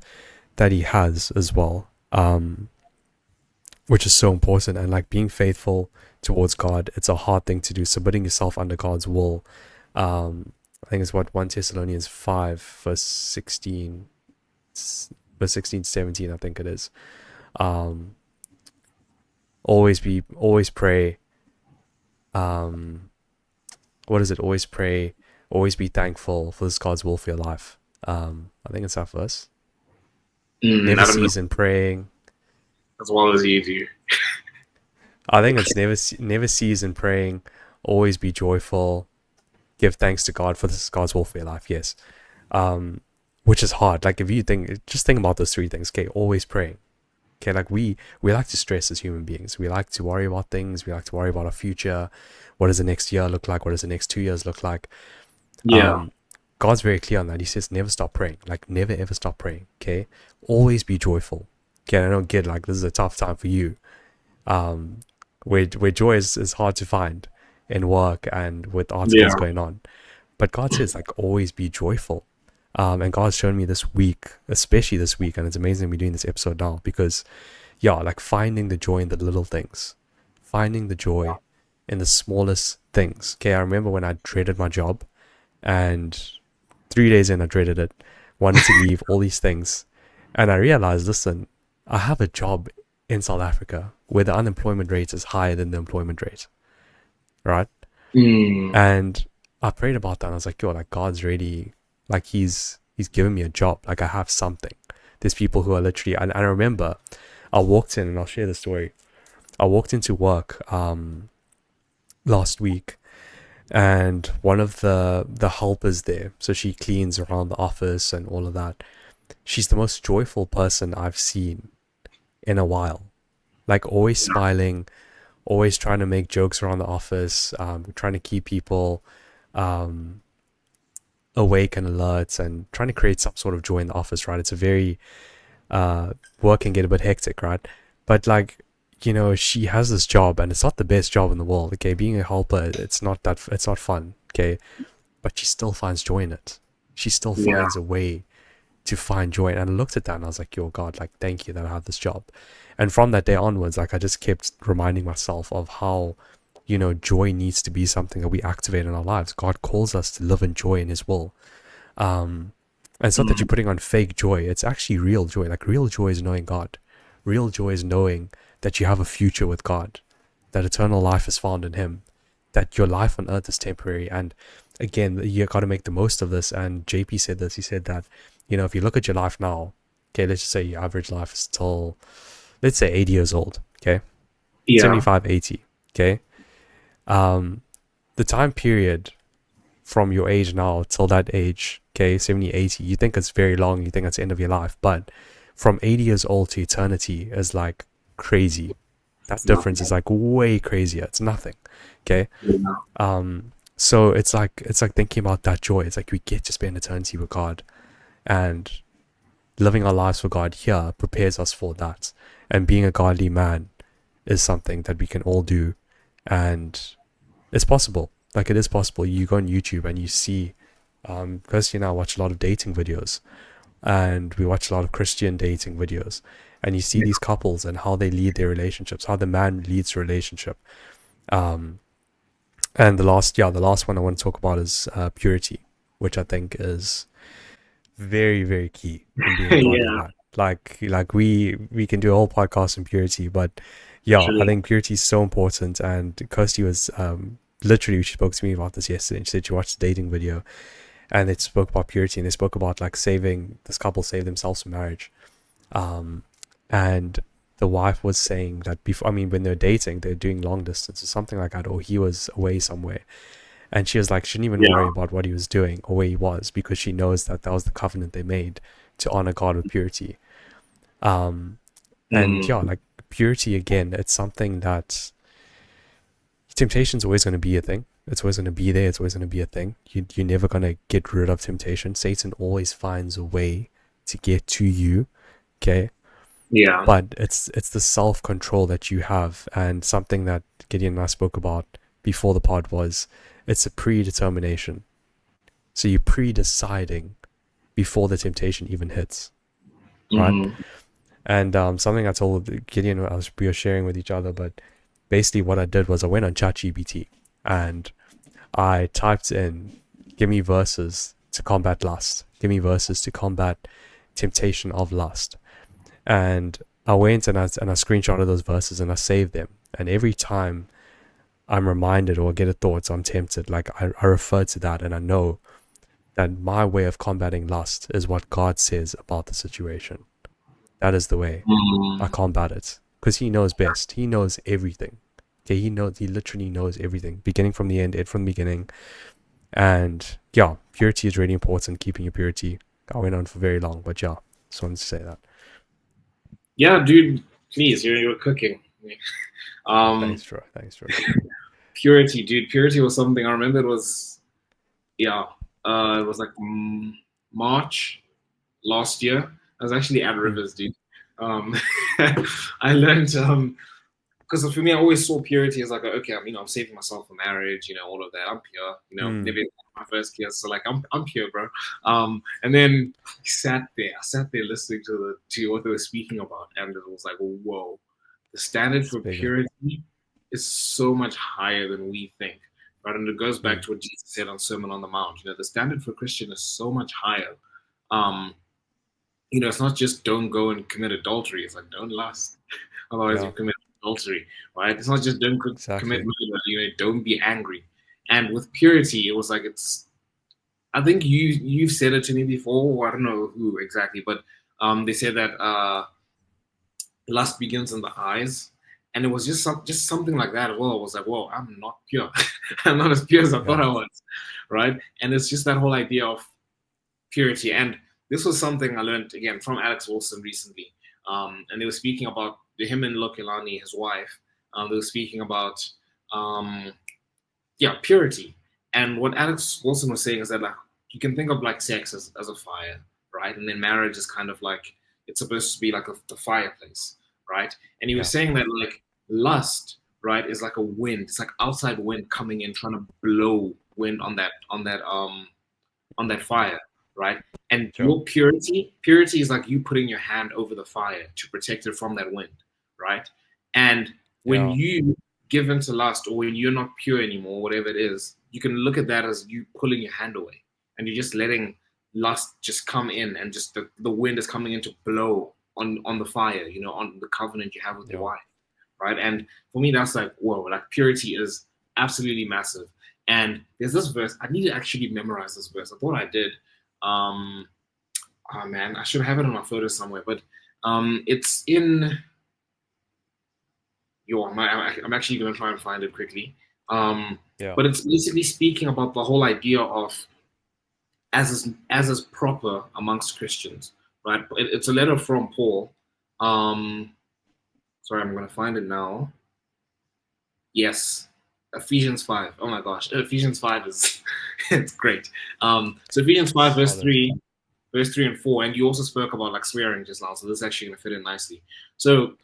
that he has as well, which is so important. And like being faithful towards God, it's a hard thing to do. Submitting yourself under God's will. I think it's what 1 Thessalonians 5 verse 16 to 17, I think it is. Always pray. What is it? Always pray, always be thankful, for this God's will for your life. I think it's that verse. Never I don't know cease in praying. as well as you do. I think it's never cease in praying, always be joyful, give thanks to God, for this is God's will for your life. Yes. Which is hard. Like if you just think about those 3 things. Okay, always praying. Okay, like we like to stress as human beings. We like to worry about things. We like to worry about our future. What does the next year look like? What does the next 2 years look like? Yeah. God's very clear on that. He says never stop praying. Like never ever stop praying. Okay, always be joyful. Okay, I don't get like this is a tough time for you. Where joy is hard to find in work and with articles Yeah. going on. But God says like always be joyful. And God's shown me this week, especially this week, and it's amazing we're doing this episode now because, yeah, like finding the joy in the little things, finding the joy in the smallest things. Okay, I remember when I dreaded my job, and 3 days in I dreaded it, wanted to leave, all these things, and I realized, listen, I have a job in South Africa where the unemployment rate is higher than the employment rate, right? And I prayed about that, and I was like, yo, like God's really, like he's given me a job, like I have something. There's people who are literally, and I remember I walked in, and I'll share the story. I walked into work last week, and one of the helpers there, so she cleans around the office and all of that, she's the most joyful person I've seen in a while. Like always smiling, always trying to make jokes around the office, trying to keep people awake and alert, and trying to create some sort of joy in the office, right? It's a very work can get a bit hectic, right? But like, you know, she has this job, and it's not the best job in the world. Okay, being a helper, it's not fun. Okay, but she still finds joy in it. She still finds a way to find joy. And I looked at that and I was like, yo, God, like, thank you that I have this job. And from that day onwards, like, I just kept reminding myself of how, you know, joy needs to be something that we activate in our lives. God calls us to live in joy in his will. And it's not that you're putting on fake joy. It's actually real joy. Like, real joy is knowing God. Real joy is knowing that you have a future with God, that eternal life is found in him, that your life on earth is temporary. And again, you got to make the most of this. And JP said this. He said that, you know, if you look at your life now, okay, let's just say your average life is till, let's say 80 years old, okay? 75, 80, okay? The time period from your age now till that age, okay, 70, 80, you think it's very long, you think it's the end of your life, but from 80 years old to eternity is like crazy. That difference is nothing. like way crazier. It's nothing. Okay. Yeah. So it's like thinking about that joy. It's like we get to spend eternity with God, and living our lives for God here prepares us for that. And being a godly man is something that we can all do, and it's possible. Like it is possible. You go on YouTube and you see, Kirsty and I watch a lot of dating videos, and we watch a lot of Christian dating videos, and you see these couples and how they lead their relationships, how the man leads the relationship. Um, and the last one I want to talk about is purity, which I think is very, very key in being a godly Yeah, man. Like we can do a whole podcast on purity, but yeah, I literally. think purity is so important. And Kirsty was literally, she spoke to me about this yesterday, and she said she watched a dating video, and they spoke about purity, and they spoke about like saving this couple saved themselves from marriage. Um, and the wife was saying that before, I mean, when they're dating, they're doing long distance or something like that, or he was away somewhere, and she was like, she didn't even worry Yeah. about what he was doing or where he was, because she knows that that was the covenant they made to honor God with purity. Um, and Mm, yeah, like purity again, it's something that temptation's always going to be a thing. It's always going to be there. It's always going to be a thing. You're never going to get rid of temptation. Satan always finds a way to get to you. Okay. yeah. But it's the self control that you have, and something that Gideon and I spoke about before the pod was it's a predetermination. So you're pre-deciding before the temptation even hits, right? Mm, And something I told Gideon, we were sharing with each other, but basically what I did was I went on ChatGPT and I typed in, give me verses to combat lust, give me verses to combat temptation of lust. And I went and I screenshotted those verses and I saved them. And every time I'm reminded or get a thought, so I'm tempted, like I refer to that, and I know that my way of combating lust is what God says about the situation. That is the way I mm. combat it, because He knows best. He knows everything. Okay, He knows. He literally knows everything, beginning from the end, end from the beginning. And yeah, purity is really important. Keeping your purity. I went on for very long, but yeah, just wanted to say that. Yeah, dude, please, you're cooking. Um, Thanks, Troy. Thanks, Troy. purity, dude. Purity was something I remember. It was yeah. It was like March last year. I was actually at Mm, Rivers, dude. Um, I learned because for me, I always saw purity as like, okay, I'm saving myself for marriage, all of that. I'm pure, mm, maybe my first kiss, so like, I'm pure, bro. And then I sat there listening to what they were speaking about, and it was like, whoa, the standard it's for bigger. purity is so much higher than we think, right? And it goes back Mm, to what Jesus said on Sermon on the Mount. The standard for Christian is so much higher. Um, it's not just don't go and commit adultery. It's like don't lust, otherwise you yeah, commit adultery, right? It's not just don't commit exactly. murder. Don't be angry. And with purity, it was like it's. I think you've said it to me before, or I don't know who exactly, but they said that lust begins in the eyes, and it was just something like that as well. It was like, whoa, I'm not pure. I'm not as pure as I thought Yeah, I was, right? And it's just that whole idea of purity. And this was something I learned again from Alex Wilson recently. And they were speaking about him and Lokilani, his wife. They were speaking about um, purity. And what Alex Wilson was saying is that like you can think of like sex as a fire, right? And then marriage is kind of like it's supposed to be like the fireplace, right? And he was yeah, saying that like lust, right, is like a wind. It's like outside wind coming in, trying to blow wind on that fire, right? And sure. your purity is like you putting your hand over the fire to protect it from that wind, right? And when Yeah, you give into lust or when you're not pure anymore, whatever it is, you can look at that as you pulling your hand away and you're just letting lust just come in and just the wind is coming in to blow on the fire, on the covenant you have with your yeah. wife, right? And for me, that's like, whoa, like purity is absolutely massive. And there's this verse. I need to actually memorize this verse. I thought I did. Um, oh man, I should have it on my photo somewhere. But it's in. I'm actually going to try and find it quickly. Um, Yeah, but it's basically speaking about the whole idea of as is proper amongst Christians, right? It's a letter from Paul. Um, sorry, I'm going to find it now. Yes, Ephesians 5. Oh my gosh, Ephesians 5 is it's great. So Ephesians 5 Solid. verse 3 and 4, and you also spoke about like swearing just now, so this is actually going to fit in nicely. So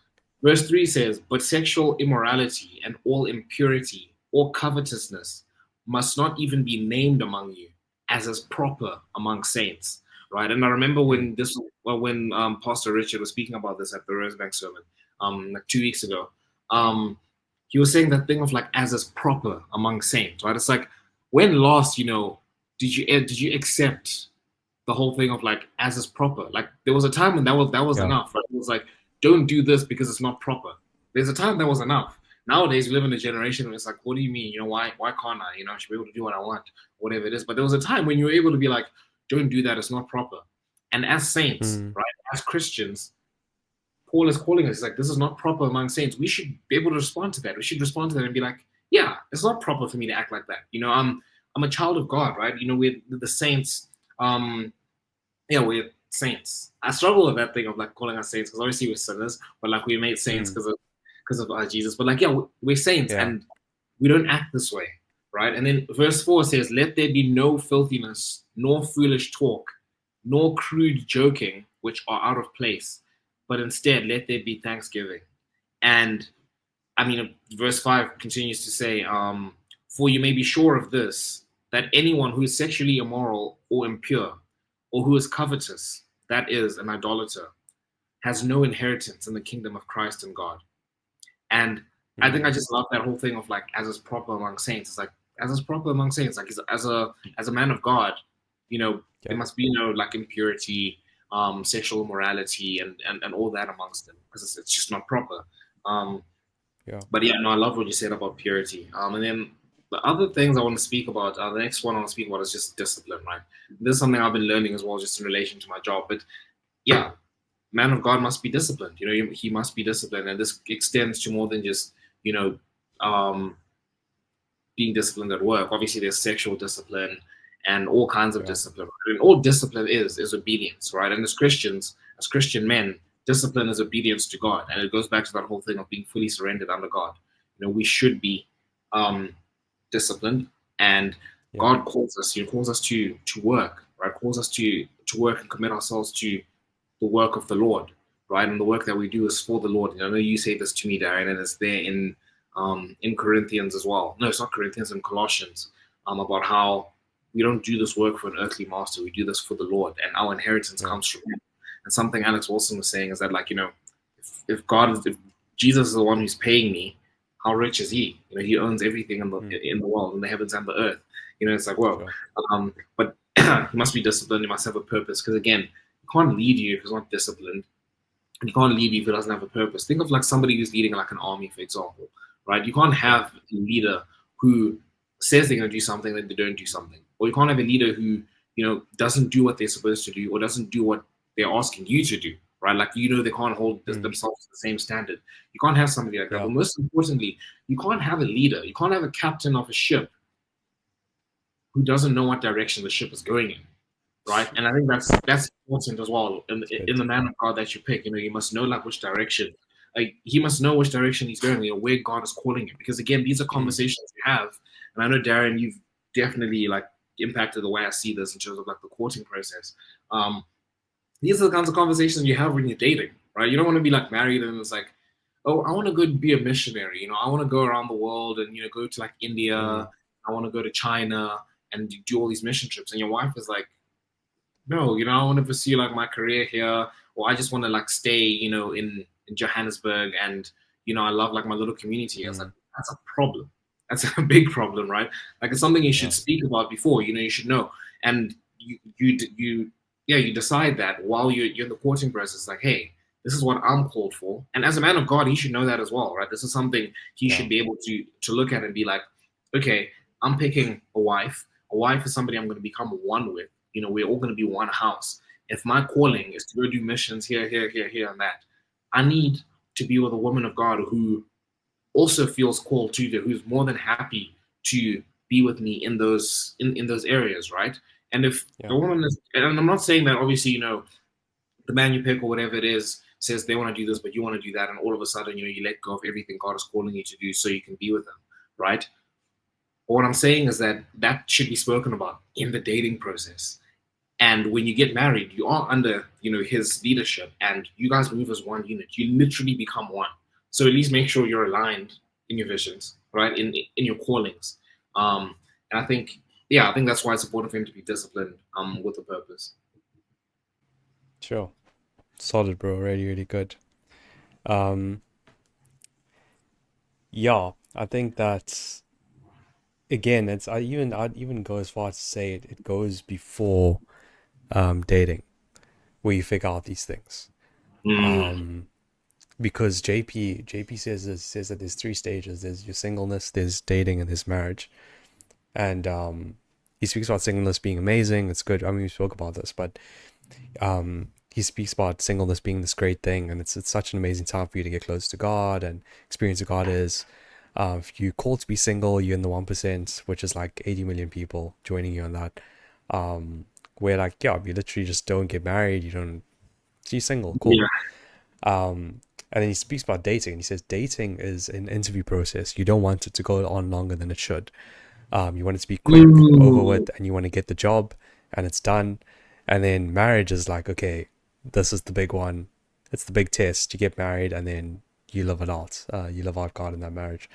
verse 3 says, "But sexual immorality and all impurity or covetousness must not even be named among you, as is proper among saints." Right, and I remember Mm. when Pastor Richard was speaking about this at the Rosebank sermon, like 2 weeks ago. Um, he was saying that thing of like as is proper among saints, right? It's like when last, did you accept the whole thing of like as is proper? Like there was a time when that was Yeah. enough, right? It was like don't do this because it's not proper. There's a time that was enough. Nowadays we live in a generation where it's like, what do you mean? Why can't I? I should be able to do what I want, whatever it is. But there was a time when you were able to be like, don't do that, it's not proper. And as saints, Mm. right, as Christians, Paul is calling us. He's like, this is not proper among saints. We should be able to respond to that. We should respond to that and be like, yeah, it's not proper for me to act like that. I'm a child of God, right? We're the saints. Yeah, we're saints. I struggle with that thing of like calling us saints because obviously we're sinners, but like we're made saints Mm. because of Jesus. But like, yeah, we're saints Yeah. and we don't act this way, right? And then verse 4 says, "Let there be no filthiness, nor foolish talk, nor crude joking, which are out of place, but instead let there be thanksgiving." And I mean, verse 5 continues to say, "For you may be sure of this, that anyone who is sexually immoral or impure, or who is covetous, that is, an idolater, has no inheritance in the kingdom of Christ and God." And I think I Mm. just love that whole thing of like, as is proper among saints. It's like, as is proper among saints, like as a man of God, there Yeah. must be no like impurity, sexual immorality, and all that amongst them because it's just not proper. Um, Yeah. but yeah, no, I love what you said about purity. And then the other things I want to speak about, the next one I want to speak about is just discipline, right? This is something I've been learning as well, just in relation to my job. But yeah, man of God must be disciplined. He must be disciplined, and this extends to more than just you know um, being disciplined at work. Obviously, there's sexual discipline and all kinds of Yeah. discipline. And all discipline is obedience, right? And as Christians, as Christian men, discipline is obedience to God, and it goes back to that whole thing of being fully surrendered under God. We should be um, disciplined, and Yeah. God calls us. He calls us to work, right? Calls us to work and commit ourselves to the work of the Lord, right? And the work that we do is for the Lord. And I know you say this to me, Darren, and it's there in Corinthians as well. No, it's not Corinthians, in Colossians, about how we don't do this work for an earthly master. We do this for the Lord, and our inheritance Yeah. comes from Him. And something Alex Wilson was saying is that, like, if Jesus is the one who's paying me, how rich is He? He owns everything Mm. in the world, in the heavens and the earth. It's like, whoa. Sure. But he must be disciplined. He must have a purpose, because again, he can't lead you if he's not disciplined, and he can't lead you if he doesn't have a purpose. Think of like somebody who's leading like an army, for example, right? You can't Yeah. have a leader who says they're going to do something then they don't do something, or you can't have a leader who doesn't do what they're supposed to do, or doesn't do what they're asking you to do, right? Like they can't hold Mm. themselves to the same standard. You can't have somebody like that. Yeah. But most importantly, you can't have a leader. You can't have a captain of a ship who doesn't know what direction the ship is going in, right? And I think that's important as well It's in good. the man of God that you pick. You must know like which direction, like he must know which direction he's going, where God is calling him. Because again, these are Mm. conversations you have, and I know Darren, you've definitely like impacted the way I see this in terms of like the courting process. Um, these are the kinds of conversations you have when you're dating, right? You don't want to be like married and it's like, oh, I want to go be a missionary. I want to go around the world and go to like India. Mm. I want to go to China and do all these mission trips. And your wife is like, no, I want to pursue like my career here, or I just want to like stay, in Johannesburg, and I love like my little community. I was like, Mm. that's a problem. That's a big problem, right? Like it's something you should Yeah. speak about before. You should know, and you decide that while you're in the courting process. Like, hey, this is what I'm called for, and as a man of God, he should know that as well, right? This is something he Yeah. should be able to look at and be like, okay, I'm picking a wife. A wife is somebody I'm going to become one with. We're all going to be one house. If my calling is to go do missions here, here, here, here, and that, I need to be with a woman of God who also feels called to it, who's more than happy to be with me in those areas, right? And if Yeah. the woman is, and I'm not saying that obviously, the man you pick or whatever it is says they want to do this, but you want to do that, and all of a sudden, you let go of everything God is calling you to do so you can be with them, right? But what I'm saying is that that should be spoken about in the dating process. And when you get married, you are under, his leadership, and you guys move as one unit. You literally become one. So at least make sure you're aligned in your visions, right? In your callings. And I think that's why it's important for him to be disciplined with a purpose. Sure. Solid, bro. Really, really good. Um, yeah, I think that's again, I'd even go as far as to say it goes before dating, where you figure out these things. Mm, Um, because JP says that there's three stages. There's your singleness, there's dating, and there's marriage. And he speaks about singleness being amazing. It's good. I mean, we spoke about this, but he speaks about singleness being this great thing, and it's such an amazing time for you to get close to God and experience who God is. If you call to be single, you're in the 1%, which is like 80 million people joining you on that. Where like, yeah, you literally just don't get married, you don't, you're single, cool. yeah. And then he speaks about dating, and he says dating is an interview process. You don't want it to go on longer than it should. You want it to be quick, over Mm, with, and you want to get the job, and it's done. And then marriage is like, okay, this is the big one. It's the big test. You get married, and then you live it out. You live out God in that marriage.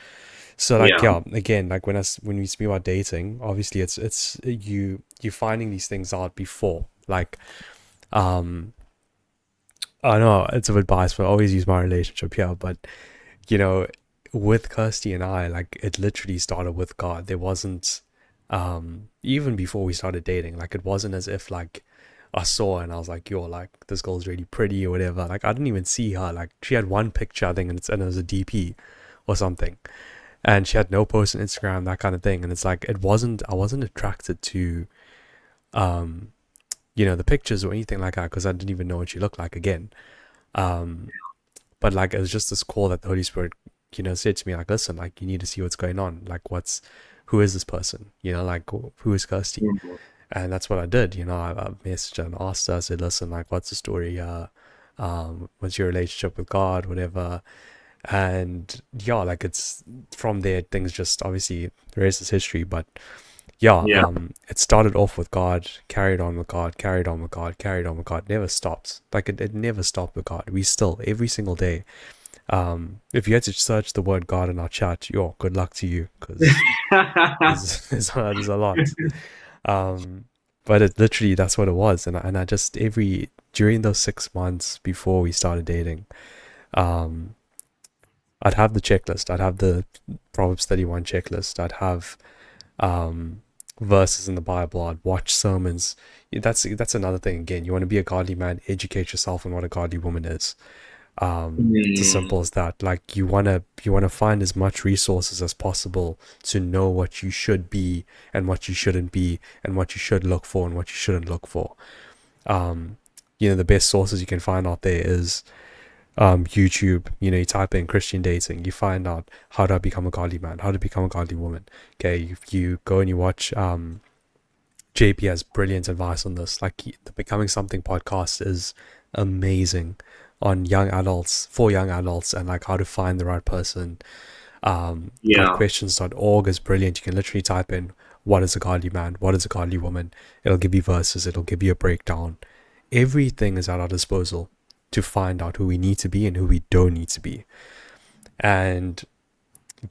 So like, yeah. yeah, again, like when we speak about dating, obviously it's you finding these things out before. Like, um, I know it's a bit biased, but I always use my relationship here. But you know, with Kirsty and I, like it literally started with God. There wasn't even before we started dating, like it wasn't as if like I saw her and I was like, yo, like this girl's really pretty or whatever. Like I didn't even see her. Like she had one picture, I think, and it was a DP or something. And she had no post on Instagram, that kind of thing. And it's like I wasn't attracted to um, the pictures or anything like that because I didn't even know what she looked like again. Um but like it was just this call that the Holy Spirit, said to me like, listen, like you need to see what's going on. Like who is this person? Like who is Kirsty? Mm, And that's what I did. I messaged her and asked her. I said, listen, like what's the story? What's your relationship with God? Whatever. And yeah, like it's from there things just obviously the rest is history. But yeah, yeah. it started off with God, carried on with God, carried on with God, carried on with God. Never stops. Like it never stopped with God. We still every single day. If you had to search the word God in our chat, yo, good luck to you, because there's a lot. Um, but it literally that's what it was, and I just during those 6 months before we started dating, um, I'd have the checklist. I'd have the Proverbs 31 checklist. I'd have um verses in the Bible. I'd watch sermons. That's another thing. Again, you want to be a godly man, educate yourself on what a godly woman is. It's as Mm, simple as that. Like you wanna find as much resources as possible to know what you should be and what you shouldn't be and what you should look for and what you shouldn't look for. um the best sources you can find out there is YouTube. You type in Christian dating, you find out how to become a godly man, how to become a godly woman. Okay, if you go and you watch JP has brilliant advice on this. Like the Becoming Something podcast is amazing on young adults, for young adults, and like how to find the right person. yeah. Godquestions.org is brilliant. You can literally type in what is a godly man, what is a godly woman. It'll give you verses, it'll give you a breakdown. Everything is at our disposal to find out who we need to be and who we don't need to be. And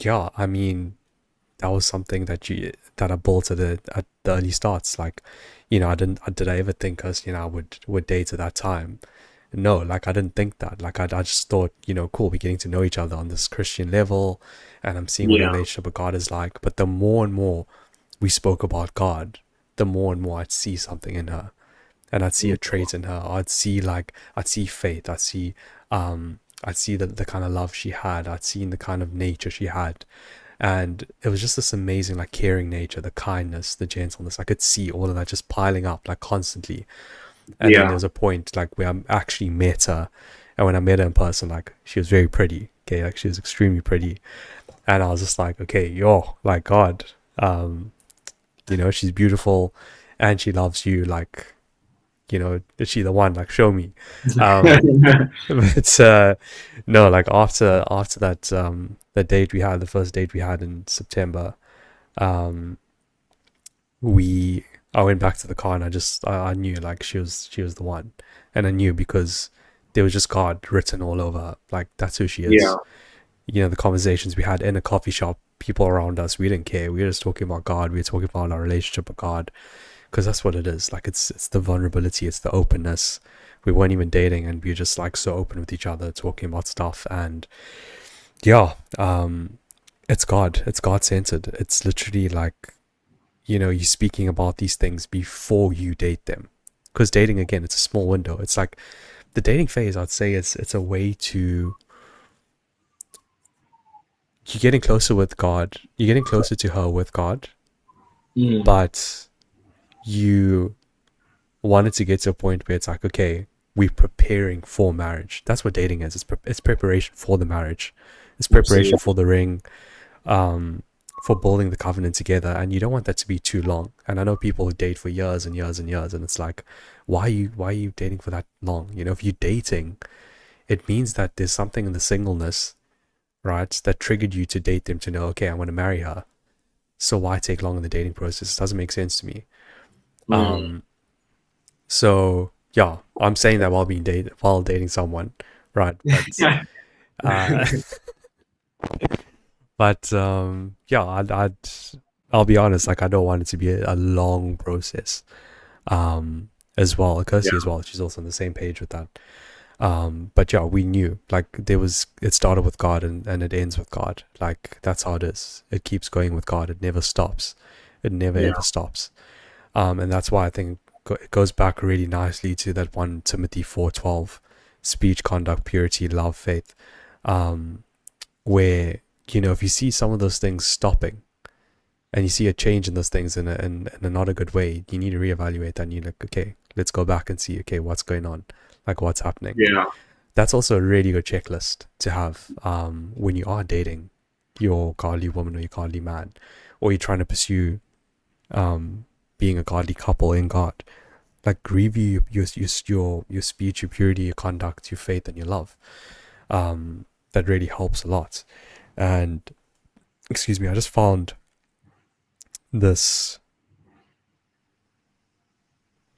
yeah, I mean, that was something that I built at the early starts. Like, did I ever think us, I would date at that time? No, like I didn't think that. Like I just thought, cool, we're getting to know each other on this Christian level, and I'm seeing what a Yeah. relationship with God is like. But the more and more we spoke about God, the more and more I'd see something in her, and I'd see a trait in her. I'd see faith. I'd see the kind of love she had. I'd seen the kind of nature she had, and it was just this amazing, like, caring nature, the kindness, the gentleness. I could see all of that just piling up, like, constantly. And then there Yeah. was a point, like, where I actually met her, and when I met her in person, like, she was very pretty. Okay, like she was extremely pretty, and I was just like, okay, yo, like God, she's beautiful, and she loves you. Like, is she the one? Like, show me. Um, but no, like after that the date we had, the first date we had in September, um, we I went back to the car and I knew like she was the one, and I knew because there was just God written all over her. Like that's who she Yeah. is. The conversations we had in a coffee shop, people around us, we didn't care. We were just talking about God. We were talking about our relationship with God, because that's what it is. Like it's the vulnerability, it's the openness. We weren't even dating, and we were just like so open with each other, talking about stuff. And yeah, it's God. It's God centered. It's literally like you speaking about these things before you date them, because dating, again, it's a small window. It's like the dating phase, I'd say, it's a way to you're getting closer with God. You're getting closer to her with God, Mm. but you wanted to get to a point where it's like, okay, we're preparing for marriage. That's what dating is. It's preparation for the marriage. It's preparation Absolutely. for the ring, um, for building the covenant together. And you don't want that to be too long. And I know people who date for years and years and years, and it's like, why are you dating for that long? If you're dating, it means that there's something in the singleness, right, that triggered you to date them, to know, okay, I want to marry her. So why take long in the dating process? It doesn't make sense to me. Mm. So yeah, I'm saying that while dating someone, right? But uh, yeah, I'll be honest. Like I don't want it to be a long process. As well, Yeah. Kirsty as well. She's also on the same page with that. But yeah, we knew like it started with God, and it ends with God. Like that's how it is. It keeps going with God. It never stops. It never Yeah. ever stops. And that's why I think it goes back really nicely to that 1 Timothy 4:12, speech, conduct, purity, love, faith, um, where if you see some of those things stopping, and you see a change in those things in a not a good way, you need to reevaluate that. And you're like, okay, let's go back and see, okay, what's going on, like what's happening. Yeah. That's also a really good checklist to have when you are dating your godly woman or your godly man, or you're trying to pursue being a godly couple in God. Like review your speech, your purity, your conduct, your faith, and your love. That really helps a lot. And excuse me, I just found this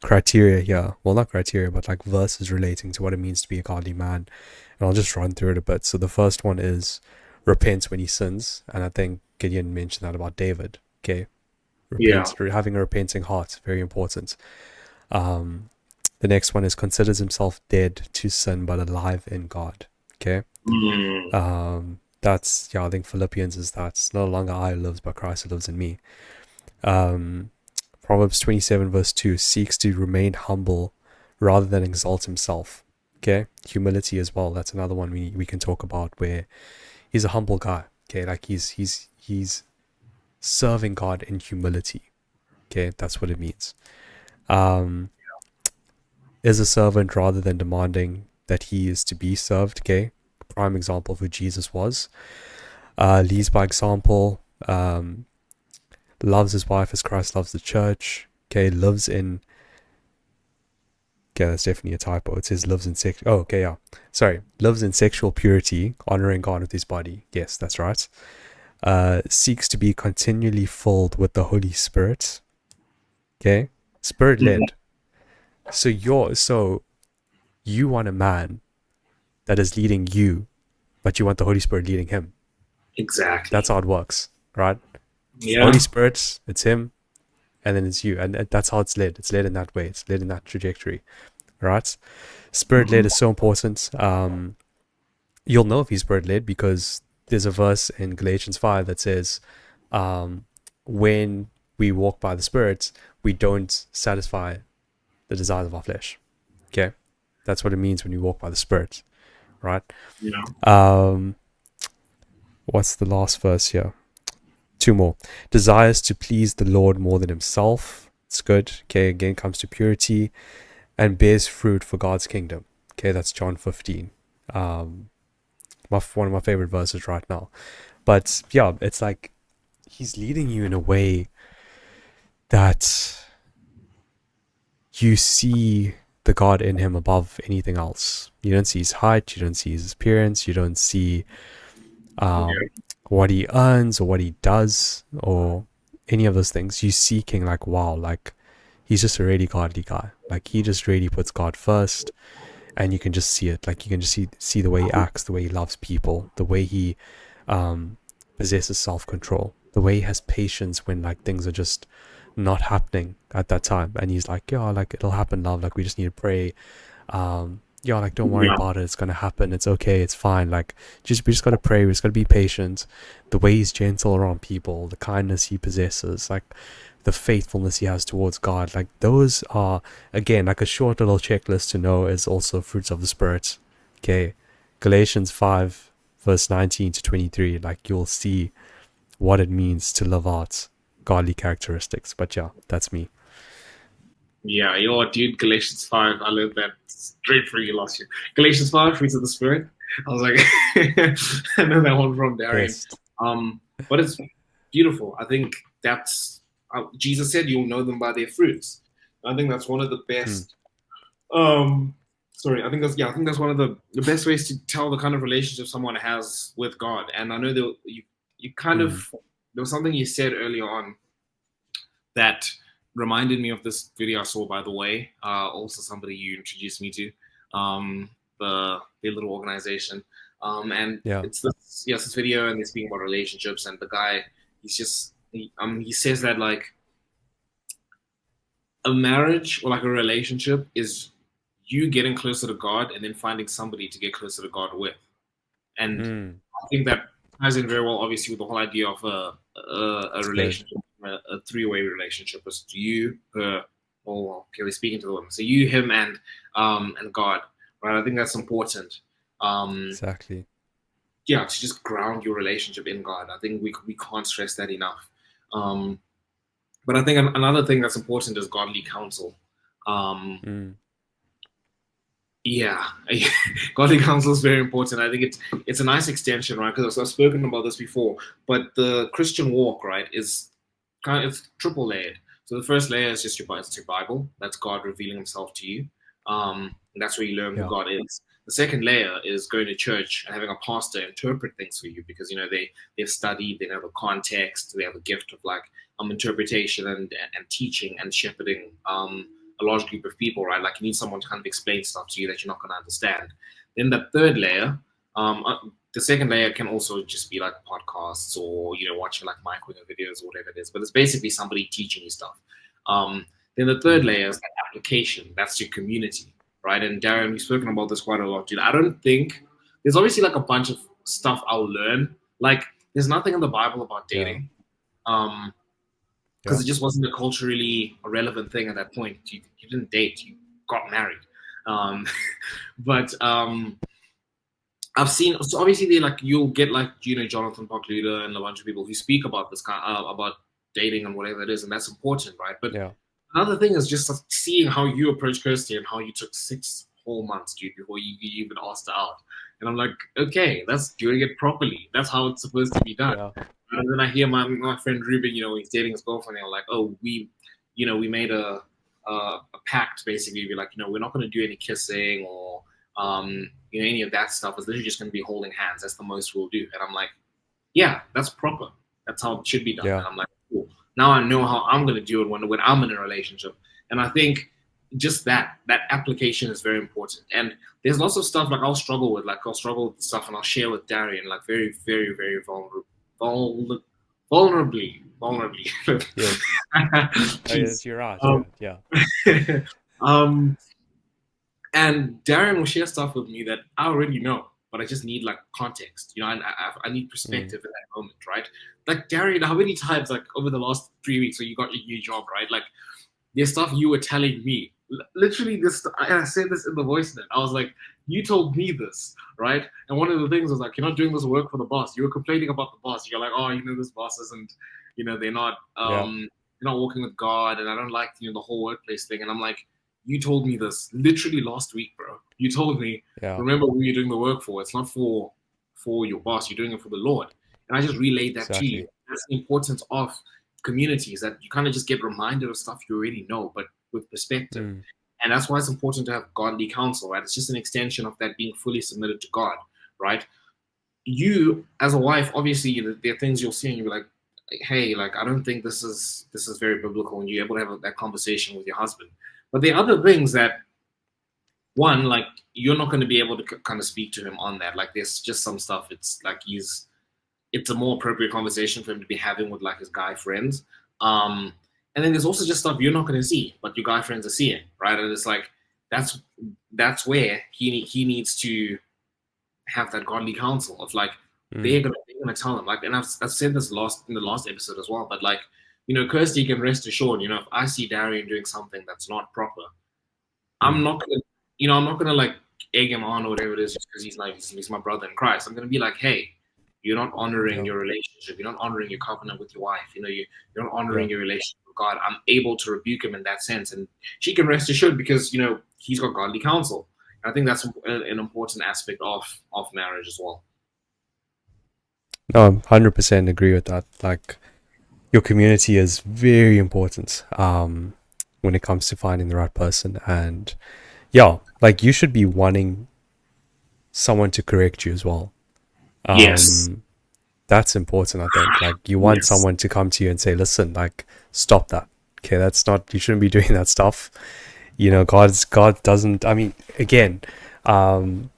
criteria here. Well, not criteria, but like verses relating to what it means to be a godly man. And I'll just run through it a bit. So the first one is repent when he sins, and I think Gideon mentioned that about David. Okay, Yeah. having a repenting heart, very important. Um, the next one is considers himself dead to sin but alive in God. Okay. Mm. That's, yeah, I think Philippians is that. It's no longer I who lives, but Christ who lives in me. Um, Proverbs 27 verse 2 seeks to remain humble rather than exalt himself. Okay. Humility as well. That's another one we can talk about, where he's a humble guy. Okay. Like he's serving God in humility. Okay. That's what it means. Um, is a servant rather than demanding that he is to be served. Okay, prime example of who Jesus was. Leads by example. Loves his wife as Christ loves the church. Okay, lives in. Okay, that's definitely a typo. It says lives in sex. Oh, okay, yeah. Sorry, lives in sexual purity, honoring God with his body. Yes, that's right. Seeks to be continually filled with the Holy Spirit. Okay, Spirit Mhm. led. So you want a man that is leading you, but you want the Holy Spirit leading him. That's Exactly. how it works, right? Holy Yeah. Spirit, it's him, and then it's you, and that's how it's led. It's led in that way. It's led in that trajectory, right? Spirit led Mhm. is so important. You'll know if he's spirit led because there's a verse in Galatians 5 that says, um, "When we walk by the Spirit, we don't satisfy the desires of our flesh." Okay, that's what it means when you walk by the Spirit, right? Yeah. Um, what's the last verse here? Two more. Desires to please the Lord more than himself. It's good. Okay, again, comes to purity and bears fruit for God's kingdom. Okay, that's John 15. Um, one of my favorite verses right now. But yeah, it's like he's leading you in a way that you see. the God in him above anything else. You don't see his height, you don't see his appearance, you don't see um, Yeah. what he earns or what he does or any of those things. You seeking like, wow, like he's just a really godly guy. Like he just really puts God first, and you can just see it. Like you can just see the way he acts, the way he loves people, the way he um, possesses self control, the way he has patience when like things are just not happening at that time, and he's like, yeah, like it'll happen, love. Like we just need to pray. Yeah, like don't worry Yeah. about it. It's gonna happen. It's okay. It's fine. Like we just gotta pray. We just gotta be patient. The way he's gentle around people, the kindness he possesses, like the faithfulness he has towards God, like those are again like a short little checklist to know is also fruits of the spirit. Okay, Galatians 5 verse 19 to 23. Like you'll see what it means to live out godly characteristics. But yeah, that's me. Yeah, you know what, dude? Galatians 5, I learned that straight for you last year. Galatians 5, fruits of the Spirit. I was like, I know that one from Darian. Best. But it's beautiful. I think that's, Jesus said you'll know them by their fruits. I think that's one of the Mm, best, sorry, I think that's one of the best ways to tell the kind of relationship someone has with God. And I know that you kind of, mm, there was something you said earlier on that reminded me of this video I saw, by the way. Also, somebody you introduced me to, their little organization, and yeah. it's this yes this video, and they're speaking about relationships, and the guy he says that like a marriage or like a relationship is you getting closer to God and then finding somebody to get closer to God with. And Mm, I think that ties in very well, obviously, with the whole idea of a it's good. relationship, a three-way relationship. It's you, her, or okay, we're speaking to the woman. So you, him, and God, right? I think that's important. Um, Exactly. yeah, to just ground your relationship in God. I think we can't stress that enough. Um, but I think another thing that's important is godly counsel. Um, Mm, Yeah, godly counsel is very important. I think it's a nice extension, right? Because I've spoken about this before, but the Christian walk, right, is kind of it's triple layered. So the first layer is just it's your Bible. That's God revealing Himself to you. And that's where you learn who yeah. God is. The second layer is going to church and having a pastor interpret things for you because they've studied, they know the context, they have a gift of like interpretation and teaching and shepherding a large group of people, right? Like you need someone to kind of explain stuff to you that you're not going to understand. Then the third layer, the second layer can also just be like podcasts or watching like Mike Winger videos or whatever it is. But it's basically somebody teaching you stuff. Then the third Mm, layer is that application. That's your community, right? And Darren, we've spoken about this quite a lot, dude. I don't think there's obviously like a bunch of stuff I'll learn. Like there's nothing in the Bible about yeah. dating. Um, because Yeah. it just wasn't a culturally relevant thing at that point. You didn't date, you got married. Um, but I've seen so obviously they like you'll get like Jonathan Parkluda and a bunch of people who speak about this kind about dating and whatever it is, and that's important, right? But Yeah. another thing is just seeing how you approach Kirsty and how you took 6 whole months, dude, before you even asked her out. And I'm like, okay, that's doing it properly. That's how it's supposed to be done. Yeah. And then I hear my friend Ruben, he's dating his girlfriend. And they're like, oh, we made a pact basically. We're like, we're not going to do any kissing or any of that stuff. It's literally just going to be holding hands. That's the most we'll do. And I'm like, yeah, that's proper. That's how it should be done. Yeah. And I'm like, cool. Now I know how I'm going to do it when I'm in a relationship. And I think just that application is very important. And there's lots of stuff like I'll struggle with stuff and I'll share with Darian like very, very, very vulnerably. Yes. Oh, Jeez. yes, you're right. Um, Yeah. um, and Darren will share stuff with me that I already know, but I just need like context. I need Mm, perspective in that moment, right? Like Darren, how many times like over the last 3 weeks when you got your new job, right? Like there's stuff you were telling me. Literally, this I said this in the voice note. I was like, "You told me this, right?" And one of the things was like, "You're not doing this work for the boss. You were complaining about the boss. You're like, oh, this boss isn't, yeah. they're not working with God, and I don't like the whole workplace thing." And I'm like, "You told me this literally last week, bro. You told me. Yeah. Remember who you're doing the work for? It's not for your boss. You're doing it for the Lord." And I just relayed that to you. Exactly. That's the importance of communities that you kind of just get reminded of stuff you already know, but with perspective. Mm, And that's why it's important to have godly counsel, right? It's just an extension of that being fully submitted to God, right? You, as a wife, obviously, there are things you'll see and you'll be like, hey, like, I don't think this is very biblical, and you're able to have that conversation with your husband. But there are other things that, one, like, you're not going to be able to kind of speak to him on that. Like, there's just some stuff, it's like it's a more appropriate conversation for him to be having with like his guy friends. Um, and then there's also just stuff you're not going to see, but your guy friends are seeing, right? And it's like that's where he needs to have that godly counsel of like Mm. they're gonna tell him like, and I've said this last in the last episode as well, but like, Kirsty can rest assured, if I see Darian doing something that's not proper, I'm Mm. not gonna, I'm not gonna like egg him on or whatever it is just because he's my brother in Christ. I'm gonna be like, hey, you're not honoring Yeah. your relationship. You're not honoring your covenant with your wife. You're not Yeah. honoring your relationship with God. I'm able to rebuke him in that sense, and she can rest assured because he's got godly counsel. And I think that's an important aspect of marriage as well. No, I 100% agree with that. Like, your community is very important when it comes to finding the right person. And yeah, like, you should be wanting someone to correct you as well. Yes. Um, that's important, I think. Like, you want Yes. someone to come to you and say, listen, like, stop that. Okay, that's not, you shouldn't be doing that stuff. God doesn't, I mean, again, um,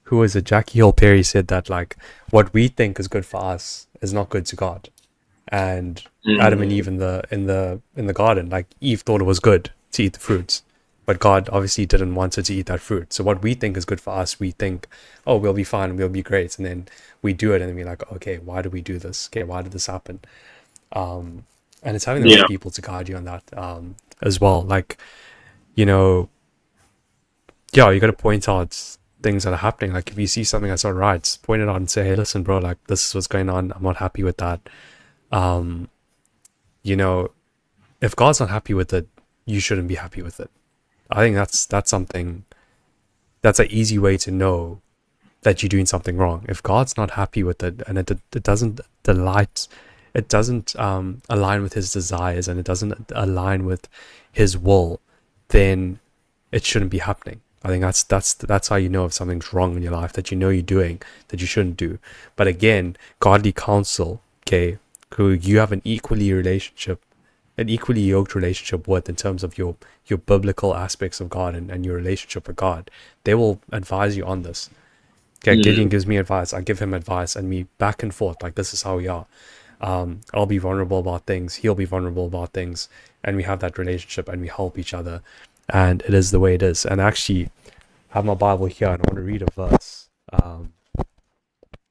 who was it? Jackie Hill Perry said that, like, what we think is good for us is not good to God. And Adam and Mm. Eve in the garden, like, Eve thought it was good to eat the fruits, but God obviously didn't want her to eat that fruit. So what we think is good for us, we think, oh, we'll be fine, we'll be great, and then we do it, and then we're like, okay, why do we do this? Okay, why did this happen? And it's having the right Yeah. people to guide you on that as well. Like, you know, yeah, you got to point out things that are happening. Like, if you see something that's not right, point it out and say, hey, listen, bro, like, this is what's going on. I'm not happy with that. Um, you know, if God's not happy with it, you shouldn't be happy with it. I think that's something that's an easy way to know that you're doing something wrong. If God's not happy with it and it doesn't delight, it doesn't align with his desires and it doesn't align with his will, then it shouldn't be happening. I think that's how you know if something's wrong in your life, that you know you're doing that you shouldn't do. But again, godly counsel, okay, who you have an equally yoked relationship with in terms of your biblical aspects of God and your relationship with God, they will advise you on this. Okay, Gideon Mm. gives me advice, I give him advice, and we back and forth. Like, this is how we are. I'll be vulnerable about things, he'll be vulnerable about things, and we have that relationship and we help each other. And it is the way it is. And actually, I have my Bible here and I want to read a verse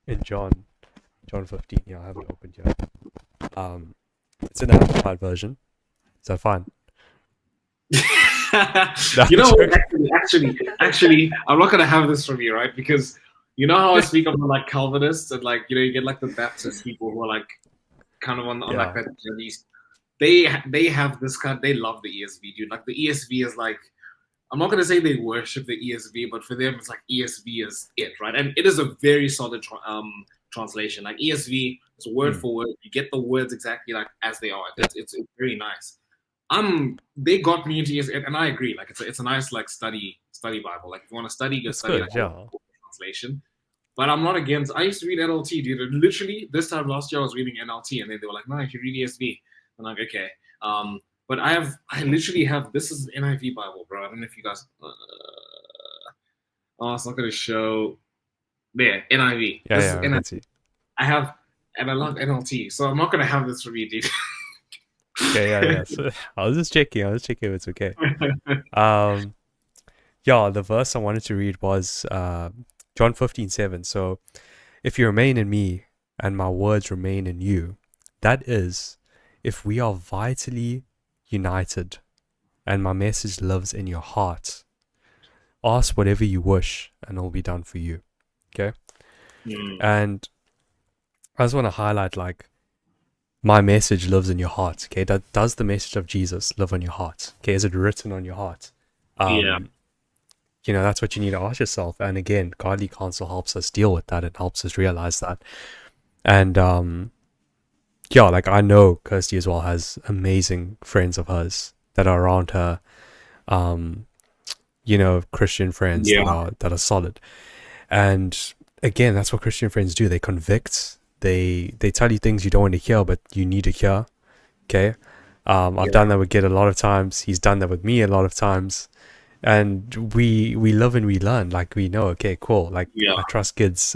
in John 15. Yeah, I have it opened here. It's in the Amplified version. Is that fine? No, You I'm know what? joking. Actually, I'm not gonna have this from you, right? Because you know how I speak of the like Calvinists and like you get like the Baptist people who are like kind of on like Yeah. that these they have this kind, they love the ESV, dude. Like the ESV is like, I'm not gonna say they worship the ESV, but for them it's like ESV is it, right? And it is a very solid translation. Like ESV is word Mm. for word. You get the words exactly like as they are. It's very nice. They got me into ESV, and I agree. Like it's a nice like study Bible. Like if you want to study, go It's study like good, yeah. translation. But I'm not against. I used to read NLT, dude. Literally, this time last year I was reading NLT, and then they were like, "No, you should read ESV." I'm like, "Okay." But I literally have. This is NIV Bible, bro. I don't know if you guys. Oh, it's not going to show. There, NIV. Yeah, This is yeah, I NIV. can see. I have, and I love NLT, so I'm not going to have this for me, dude. Okay, yeah, yeah. So, I was just checking. I was checking if it's okay. Um, yeah, the verse I wanted to read was John 15:7. So, if you remain in me and my words remain in you, that is, if we are vitally united and my message lives in your heart, ask whatever you wish and it will be done for you. Okay? Mm. And I just want to highlight, like, my message lives in your heart. Okay? Does the message of Jesus live on your heart? Okay? Is it written on your heart? Yeah. Um, that's what you need to ask yourself. And again, godly counsel helps us deal with that. It helps us realize that. And yeah, like, I know Kirsty as well has amazing friends of hers that are around her, Christian friends Yeah. that are solid. And again, that's what Christian friends do. They convict. They tell you things you don't want to hear, but you need to hear. Okay. I've Yeah. done that with Gid a lot of times. He's done that with me a lot of times. And we live and we learn. Like we know, okay, cool. Like Yeah. I trust Gid's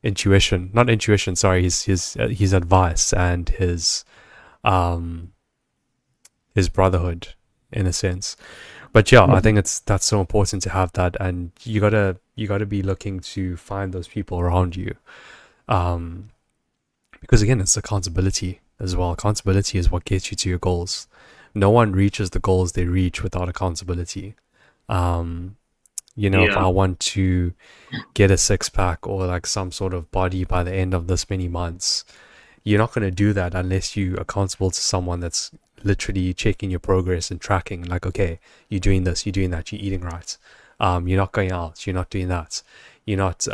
intuition, not intuition, sorry, his advice and um his brotherhood in a sense. But yeah, I Mhm. think that's so important to have that, and you gotta be looking to find those people around you, um, because again, it's accountability as well. Accountability is what gets you to your goals. No one reaches the goals they reach without accountability. Um, if Yeah. I want to get a six pack or like some sort of body by the end of this many months, you're not going to do that unless you're accountable to someone that's literally checking your progress and tracking, like, okay, you're doing this, you're doing that, you're eating right, you're not going out, you're not doing that, you're not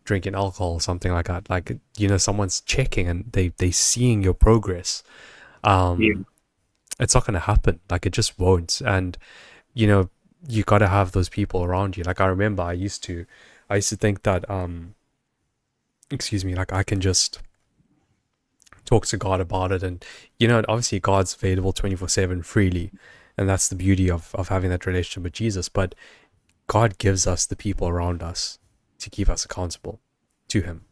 drinking alcohol or something like that. Like, someone's checking and they seeing your progress. Yeah. um it's not going to happen, like it just won't. And you know you got to have those people around you. Like, I remember I used to think that excuse me, like I can just talk to God about it. And, obviously God's available 24/7 freely. And that's the beauty of having that relationship with Jesus. But God gives us the people around us to keep us accountable to Him,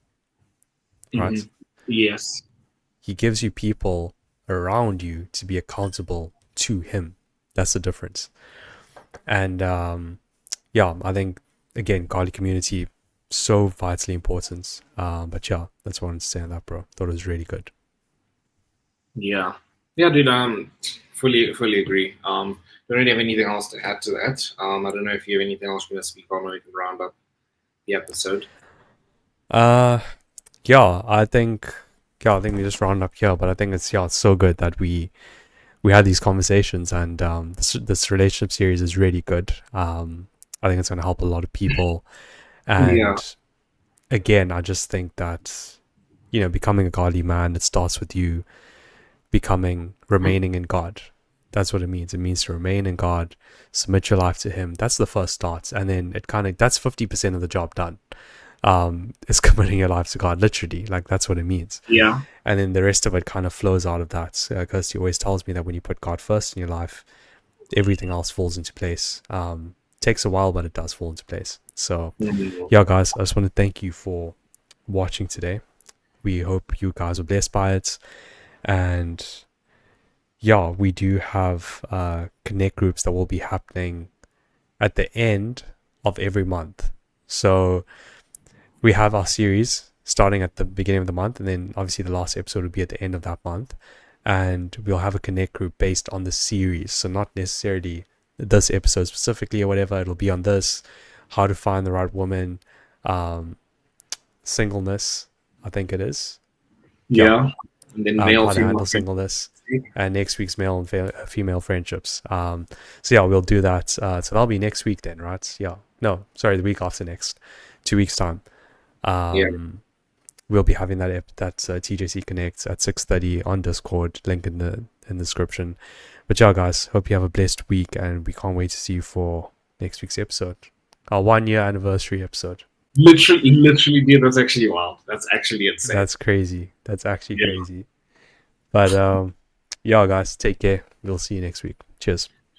Hmm. right? Yes. He gives you people around you to be accountable to Him. That's the difference. And yeah, I think, again, godly community, so vitally important. But yeah, that's what I wanted to say on that, bro. Thought it was really good. Yeah. Yeah, dude. Fully agree. Don't really have anything else to add to that. I don't know if you have anything else you want to speak on, or we can round up the episode. Uh, yeah, I think we just round up here. But I think it's so good that we had these conversations, and this relationship series is really good. I think it's going to help a lot of people. Yeah. And again, I just think that becoming a godly man, it starts with you remaining in God. That's what it means. It means to remain in God, submit your life to Him. That's the first start, and then that's 50% of the job done. Is committing your life to God, literally. Like, that's what it means. Yeah. And then the rest of it kind of flows out of that. Kirsty always tells me that when you put God first in your life, everything else falls into place. Takes a while, but it does fall into place. So, Mhm. yeah, guys, I just want to thank you for watching today. We hope you guys were blessed by it. And yeah, we do have connect groups that will be happening at the end of every month. So we have our series starting at the beginning of the month, and then obviously the last episode will be at the end of that month. And we'll have a connect group based on the series. So not necessarily this episode specifically or whatever. It'll be on this, how to find the right woman, um, singleness, I think it is. Yeah, Yeah. And then male, how to female. handle singleness, and next week's male and female friendships. So yeah, we'll do that. So that'll be next week then, right? Yeah. No, sorry, the week after next, 2 weeks time. Yeah. We'll be having that TJC Connect at 6:30 on Discord. Link in the description. But yeah, guys, hope you have a blessed week, and we can't wait to see you for next week's episode, our 1 year anniversary episode. Literally, dude. That's actually wild. That's actually insane. That's crazy. That's actually Yeah. crazy. But yeah, guys, take care. We'll see you next week. Cheers.